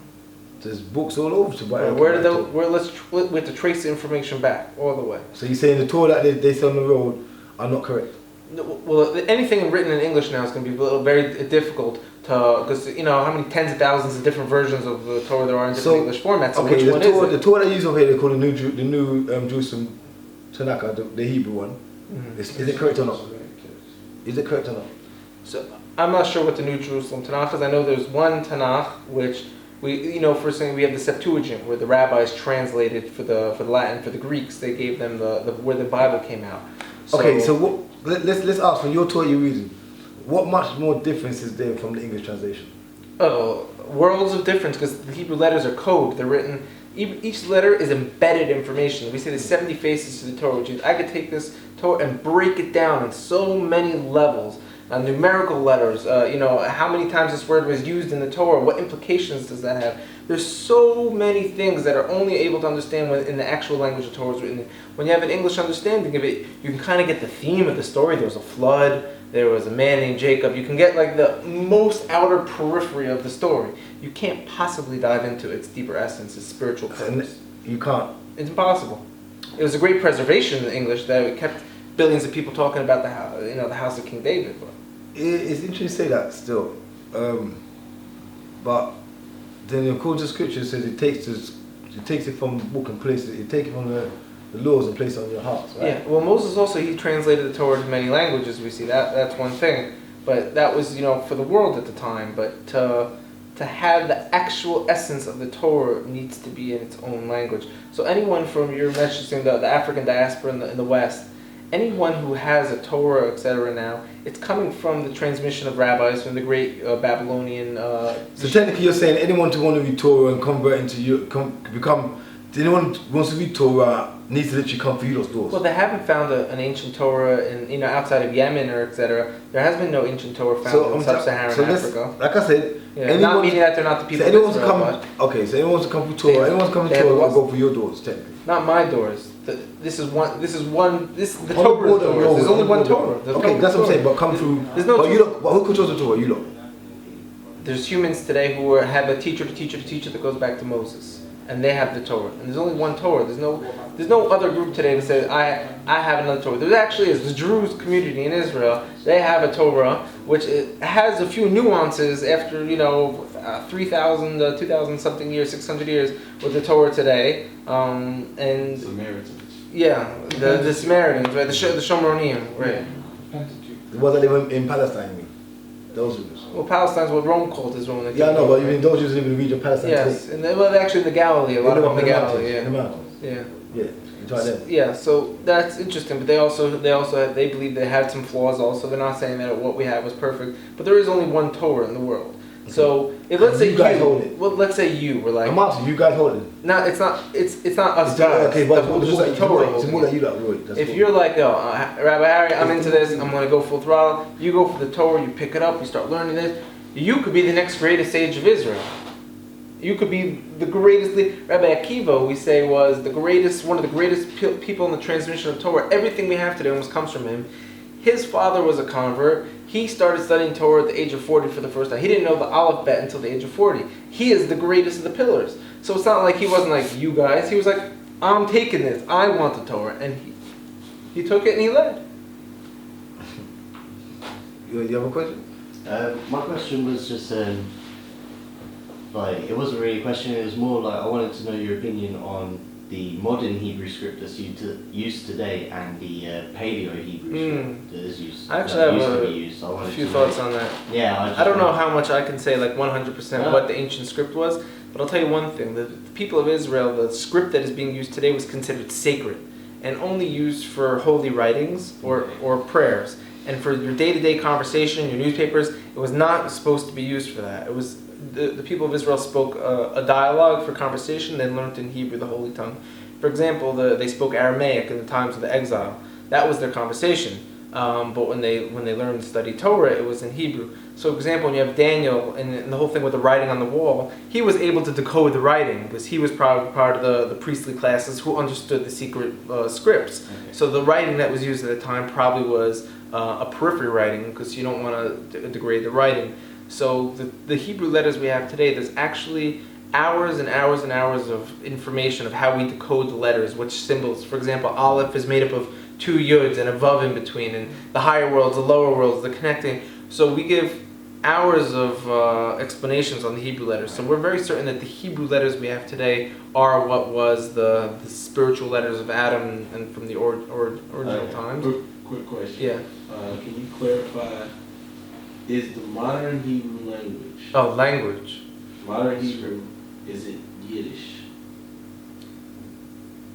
There's books all over to buy. We have to trace the information back all the way. So you're saying the Torah that they sell on the road are not correct? Well, anything written in English now is going to be very difficult because how many tens of thousands of different versions of the Torah there are in different English formats. So okay, which one is it? The Torah they use over here, they call the new Jerusalem Tanakh, the Hebrew one. Mm-hmm. Is it correct or not? Is it correct or not? So I'm not sure what the New Jerusalem Tanakh is. I know there's one Tanakh which first thing we have the Septuagint where the rabbis translated for the Latin, for the Greeks they gave them the where the Bible came out. So let's ask from your Torah you're reading, what much more difference is there from the English translation? Worlds of difference because the Hebrew letters are code. They're written. Each letter is embedded information. We say there's 70 faces to the Torah, which is I could take this Torah and break it down in so many levels. Numerical letters, how many times this word was used in the Torah, what implications does that have? There's so many things that are only able to understand when in the actual language the Torah is written. When you have an English understanding of it, you can kind of get the theme of the story. There was a flood, there was a man named Jacob. You can get like the most outer periphery of the story. You can't possibly dive into its deeper essence, its spiritual purpose. You can't. It's impossible. It was a great preservation in English that it kept billions of people talking about the house of King David. But it's interesting to say that still, but then according to scripture it says it takes it from the book and places it. Take it from the laws and place it on your hearts, right? Yeah. Well, Moses also he translated the Torah to many languages. We see that's one thing, but that was for the world at the time. But to have the actual essence of the Torah needs to be in its own language. So anyone from you're mentioning the African diaspora in the West. Anyone who has a Torah, etc. now, it's coming from the transmission of rabbis from the great Babylonian. So technically, you're saying anyone to want to read Torah and convert into anyone who wants to read Torah needs to literally come through those doors. Well, they haven't found an ancient Torah in outside of Yemen or etc. There has been no ancient Torah found in sub-Saharan Africa. Like I said, not meaning that they're not the people. So anyone so anyone wants to come through Torah. Anyone wants to come through Torah will go through your doors, technically. Not my doors. This is the Torah's doors. There's only one Torah. Okay, that's what I'm saying. But come through. There's no. But who controls the Torah? You lot. there's humans today who have a teacher that goes back to Moses, and they have the Torah. And there's only one Torah. There's no other group today that says I have another Torah. There actually is the Druze community in Israel. They have a Torah which it has a few nuances after 3,000, 2,000 something years, 600 years with the Torah today. And Samaritans. yeah, the Samaritans, right? The Shomronim, right? The ones that live in Palestine, I mean. Those Jews. Well, Palestine's what Rome called Israel. When they Yeah, took no, over. but even those Jews live in the region of Palestine Yes, today. and they're actually in the Galilee. A lot of them in the Galilee. In the Yeah, mountains. yeah. Yeah, you try them. Yeah, so that's interesting, but they believe they had some flaws also. They're not saying that what we have was perfect, but there is only one Torah in the world. So if let's say you guys hold it. well, let's say you were like, I'm asking you guys hold it. no, it's not us It's guys. okay, but the it's like Torah it's holds more it. than you that word. That's If what- you're like, Rabbi Harry, I'm into this, I'm going to go full throttle, you go for the Torah, you pick it up, you start learning this, you could be the next greatest sage of Israel. You could be the greatest. Rabbi Akiva, we say, was one of the greatest people in the transmission of Torah. Everything we have today almost comes from him. His father was a convert. He started studying Torah at the age of 40 for the first time. He didn't know the Aleph Bet until the age of 40. He is the greatest of the pillars. So it's not like he wasn't like you guys. He was like, I'm taking this. I want the Torah. And he took it and he led. You have a question? My question was just like it wasn't really a question. It was more like I wanted to know your opinion on the modern Hebrew script that's used today and the Paleo Hebrew script that is used. I actually that have used to be used. I a wanted few to thoughts know. on that. Yeah, I don't know how much I can say, like 100% Yeah. what the ancient script was, but I'll tell you one thing. The people of Israel, the script that is being used today was considered sacred and only used for holy writings or prayers. And for your day-to-day conversation, your newspapers, it was not supposed to be used for that. It was the people of Israel spoke a dialogue for conversation, then learned in Hebrew, the holy tongue. For example, they spoke Aramaic in the times of the exile. That was their conversation. But when they learned to study Torah, it was in Hebrew. So, for example, when you have Daniel and the whole thing with the writing on the wall, he was able to decode the writing because he was probably part of the priestly classes who understood the secret scripts. Okay. So the writing that was used at the time probably was a periphery writing because you don't want to degrade the writing. So the Hebrew letters we have today, there's actually hours and hours and hours of information of how we decode the letters, which symbols. For example, Aleph is made up of 2 yuds and a vav in between, and the higher worlds, the lower worlds, the connecting. So we give hours of explanations on the Hebrew letters. So we're very certain that the Hebrew letters we have today are what was the spiritual letters of Adam and from the original times. Quick question. Yeah. Can you clarify, is the modern Hebrew language, Oh, language. modern Hebrew, is it Yiddish?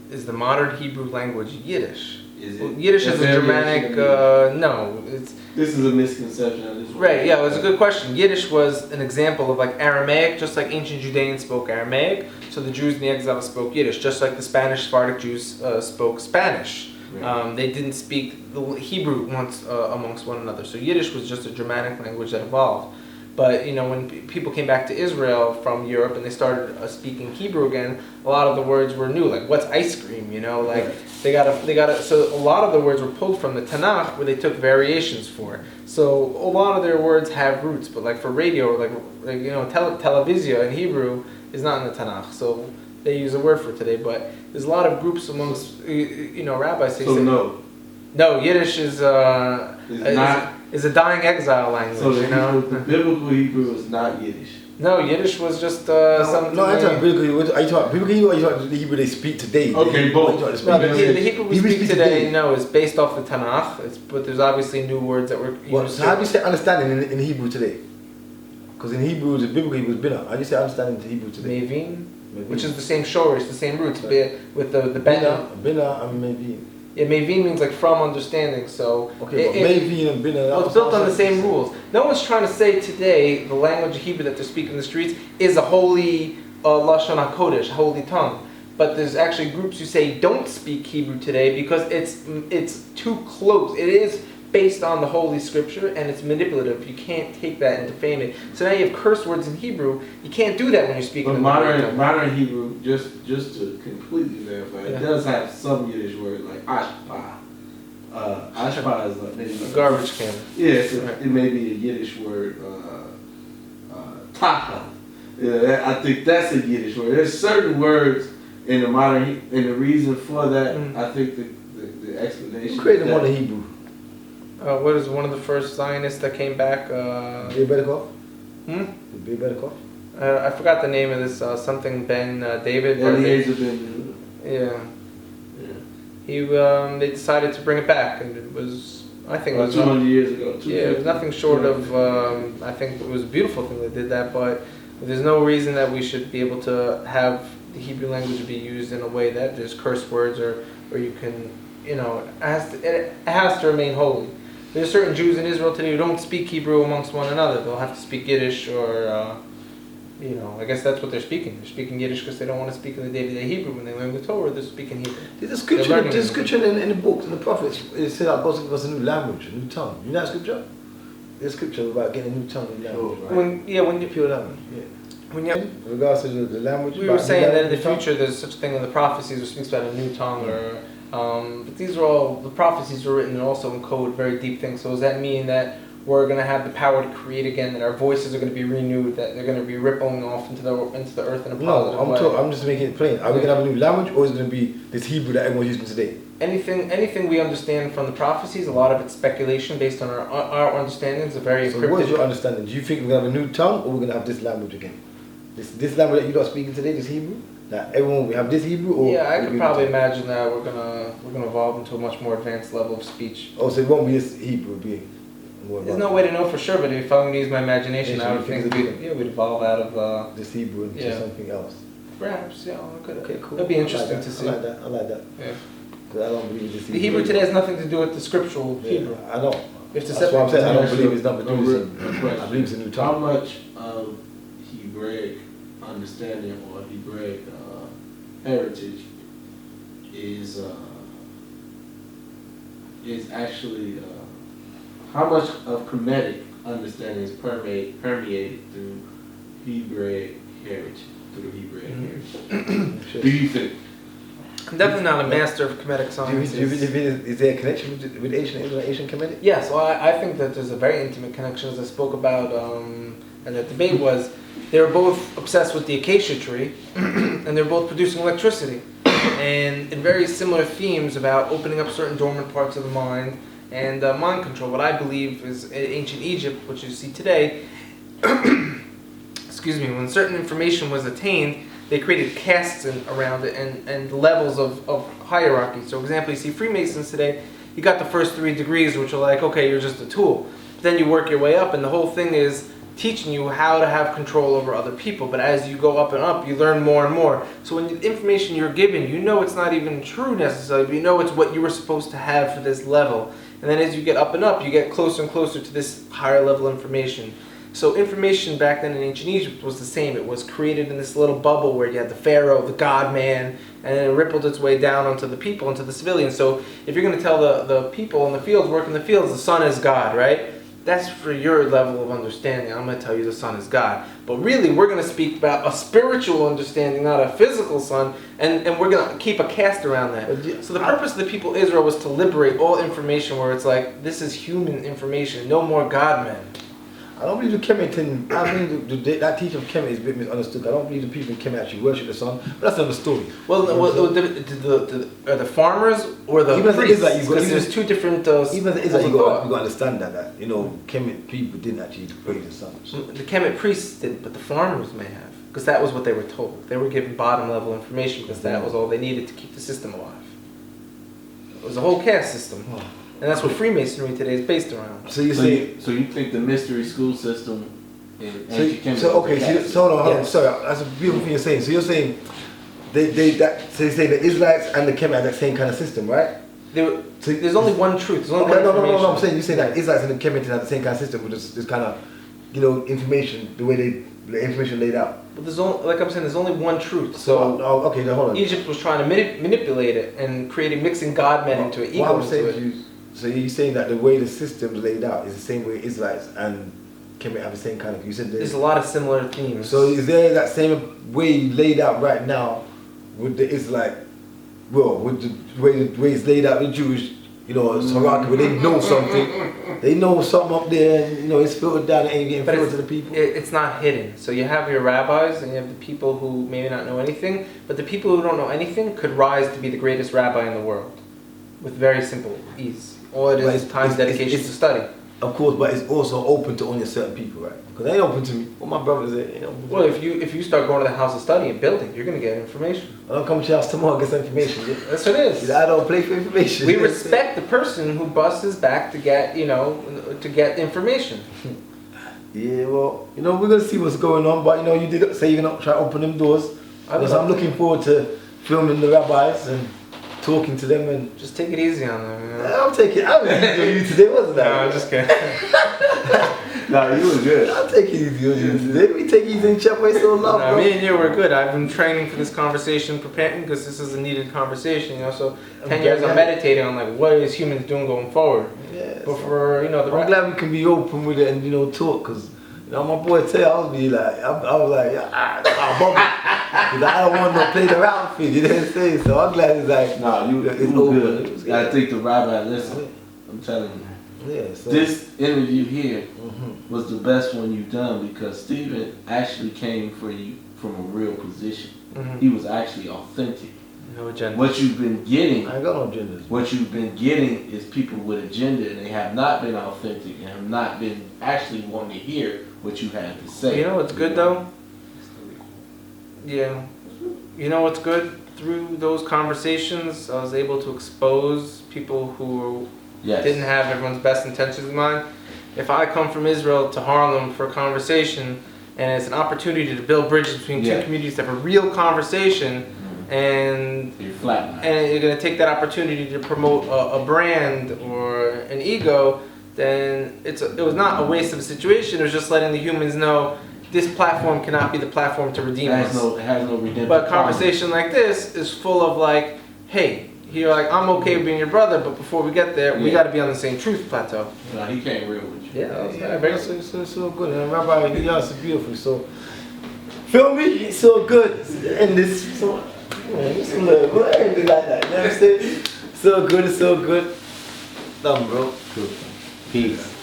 Is the modern Hebrew language Yiddish? Is it? Well, Yiddish is a Germanic. No, it's This is a misconception. I just right. Yeah, it was a good question. Yiddish was an example of like Aramaic, just like ancient Judeans spoke Aramaic. So the Jews in the exile spoke Yiddish, just like the Spanish Sephardic Jews spoke Spanish. Right. They didn't speak the Hebrew amongst one another. So Yiddish was just a Germanic language that evolved. But when people came back to Israel from Europe and they started speaking Hebrew again, a lot of the words were new. Like what's ice cream? Like they got to. So a lot of the words were pulled from the Tanakh, where they took variations for. So a lot of their words have roots. But like for radio, like televizia in Hebrew is not in the Tanakh. So they use a word for it today. But there's a lot of groups amongst rabbis. So No, Yiddish is is a dying exile language. So the biblical Hebrew is not Yiddish. No, Yiddish was just something. No, I'm talking biblical. Are you talking biblical Hebrew or are you talking the Hebrew they speak today? Okay, both. No, the Hebrew we speak today, is based off the Tanakh. But there's obviously new words that were used. So how do you say understanding in Hebrew today? Because in Hebrew, the biblical Hebrew is bina. How do you say understanding in Hebrew today? Mevin, which is the same shorish, the same roots, with the bena. Bina and maybe. Yeah, Mevin means like from understanding. So Okay, but maybe and bina. Well, it's built on the same rules. No one's trying to say today the language of Hebrew that they're speaking in the streets is a holy lashon hakodesh, holy tongue. But there's actually groups who say don't speak Hebrew today because it's too close. It is based on the holy scripture and it's manipulative. You can't take that and defame it. So now you have curse words in Hebrew. You can't do that when you're speaking. But modern Hebrew, just to completely verify, it does have some Yiddish word like ashpa. Ashpa is like maybe A garbage can. Yeah, so it may be a Yiddish word. Taha. Yeah, I think that's a Yiddish word. There's certain words in the modern, and the reason for that, I think the explanation. Who created modern Hebrew? What is one of the first Zionists that came back? Betkov? Betkov? I forgot the name of this. Something Ben David. Eliezer Ben. Yeah. He they decided to bring it back, and it was, I think, it was 200 years ago. Yeah, it was nothing short of. I think it was a beautiful thing they did that, but there's no reason that we should be able to have the Hebrew language be used in a way that there's curse words or you can, it has to remain holy. There's certain Jews in Israel today who don't speak Hebrew amongst one another. They'll have to speak Yiddish or. I guess that's what they're speaking. They're speaking Yiddish because they don't want to speak in the day-to-day Hebrew. When they learn the Torah, they're speaking Hebrew. There's a scripture in the books, in the prophets. It said God give us a new language, a new tongue. You know that scripture? There's scripture about getting a new tongue, a new language. Right? When you pure language. Yeah. In regards to the language. We were saying that in the future there's such a thing in the prophecies which speaks about a new tongue but these are all, the prophecies are written and also encode very deep things. So does that mean that we're going to have the power to create again, that our voices are going to be renewed, that they're going to be rippling off into the earth in a positive way? I'm just making it plain. Are we going to have a new language, or is it going to be this Hebrew that everyone's using today? Anything we understand from the prophecies, a lot of it's speculation based on our understandings of very So what is your understanding? Do you think we're going to have a new tongue, or we're going to have this language again? This language that you're not speaking today, this Hebrew? That everyone we have this Hebrew, or yeah, I could probably imagine that we're gonna evolve into a much more advanced level of speech. Oh, so it won't be this Hebrew, it'll be more. There's no way to know for sure, but if I'm going to use my imagination, I would think we'd evolve out of this Hebrew into something else. Perhaps, yeah. Okay, cool. That'd be interesting to see. I like that. Yeah. Because I don't believe this Hebrew. The Hebrew today has nothing to do with the scriptural Hebrew. I know. That's what I'm saying. I don't believe it's nothing to do with Hebrew. I believe it's a new tongue. How much of Hebraic understanding or Hebraic heritage is actually how much of Kemetic understanding is permeated through Hebraic heritage, Do you think? I'm definitely not a master of Kemetic science. Is there a connection with Asian Kemetic? Yes, well, I think that there's a very intimate connection, as I spoke about, and the debate was, they were both obsessed with the acacia tree, and they're both producing electricity. And in very similar themes about opening up certain dormant parts of the mind and mind control. What I believe is in ancient Egypt, which you see today, excuse me, when certain information was attained, they created castes around it and levels of hierarchy. So, for example, you see Freemasons today, you got the first 3 degrees, which are like, okay, you're just a tool. But then you work your way up, and the whole thing is teaching you how to have control over other people. But as you go up and up, you learn more and more. So when the information you're given, you know it's not even true necessarily, but you know it's what you were supposed to have for this level. And then as you get up and up, you get closer and closer to this higher level information. So information back then in ancient Egypt was the same. It was created in this little bubble where you had the pharaoh, the god man, and then it rippled its way down onto the people, onto the civilians. So if you're going to tell the people in the fields, work in the fields, the sun is God, right? That's for your level of understanding. I'm going to tell you the sun is God. But really, we're going to speak about a spiritual understanding, not a physical sun, and we're going to keep a caste around that. So the purpose of the people of Israel was to liberate all information where it's like, this is human information, no more God men. I don't believe the Kemet, I believe that teaching of Kemet is a bit misunderstood. I don't believe the people in Kemet actually worship the sun, but that's another story. Well, are the farmers or the priests? Because there's 2 different even as Israel, you got to understand that Kemet people didn't actually praise the sun. The Kemet priests didn't, but the farmers may have, because that was what they were told. They were given bottom level information because that was all they needed to keep the system alive. It was a whole caste system. And that's what Freemasonry today is based around. So you think the mystery school system in ancient Kemet? Hold on. Sorry, that's a beautiful thing you're saying. So you're saying they say the Israelites and the Kemet have that same kind of system, right? There's only one truth. There's only one information. No. I'm saying you say that Israelites and the Kemet have the same kind of system with this kind of information, the way the information laid out. But there's only one truth. So hold on. Egypt was trying to manipulate it and mixing God men into it, ego into it. So you're saying that the way the system is laid out is the same way Israelites and Kemet have the same kind of... You said there's a lot of similar themes. So is there that same way laid out right now with the Israelite... Well, with the way it's laid out with Jewish you know, it's hierarchy, where they know something. They know something up there, and you know, it's filtered down and ain't getting But filtered to the people. It's not hidden. So you have your rabbis and you have the people who maybe not know anything, but the people who don't know anything could rise to be the greatest rabbi in the world with very simple ease. All it is time, dedication to study. Of course, but it's also open to only certain people, right? Because they ain't open to me. Well, my brothers ain't open to me. Well, if you start going to the house of study and building, you're gonna get information. I don't come to your house tomorrow and get some information. Yeah? That's what it is. I don't play for information. We respect the person who busts his back to get, to get information. Yeah, well, you know, we're gonna see what's going on, but you know, you did say you're gonna try to open them doors. Because I'm looking forward to filming the rabbis and talking to them and Just take it easy on them. You know? I'm was easy on you today, wasn't I? No, I'm just kidding. No, you was good. I'll take it easy on you today. We take it easy and check my soul love, No, bro. me and you were good. I've been training for this conversation, preparing because this is a needed conversation. So 10 years I'm meditating on like what is humans doing going forward. Yeah, But for I'm glad we can be open with it and talk, because my boy Tay, I was like, because I don't want to play the round for you know what I'm saying? So I'm glad it's like, No, you it's was open. good. It was I good. think the rabbi, listen, I'm telling you. Yeah, so This interview here Mhm. was the best one you've done because Stephen actually came for you from a real position. He was actually authentic. no agenda. What you've been getting, I ain't got no agendas. what you've been getting is people with agenda, and they have not been authentic and have not been actually wanting to hear what you had to say. You know what's good though? Yeah. You know what's good? Through those conversations, I was able to expose people who Yes. didn't have everyone's best intentions in mind. If I come from Israel to Harlem for a conversation and it's an opportunity to build bridges between two communities to have a real conversation, and You're flat now. and you're going to take that opportunity to promote a brand or an ego, then it was not a waste of a situation. It was just letting the humans know this platform cannot be the platform to redeem us. It has no redemption. But a conversation like this is full of like, hey, you're like, I'm okay with being your brother, but before we get there, we Yeah. got to be on the same truth plateau. No, he came real with you. It's so good. And Rabbi, it's beautiful. So, feel me? It's so good. And this, so, just a little, everything like that. You know what I'm saying? So good, it's so good. Done, bro. Peace.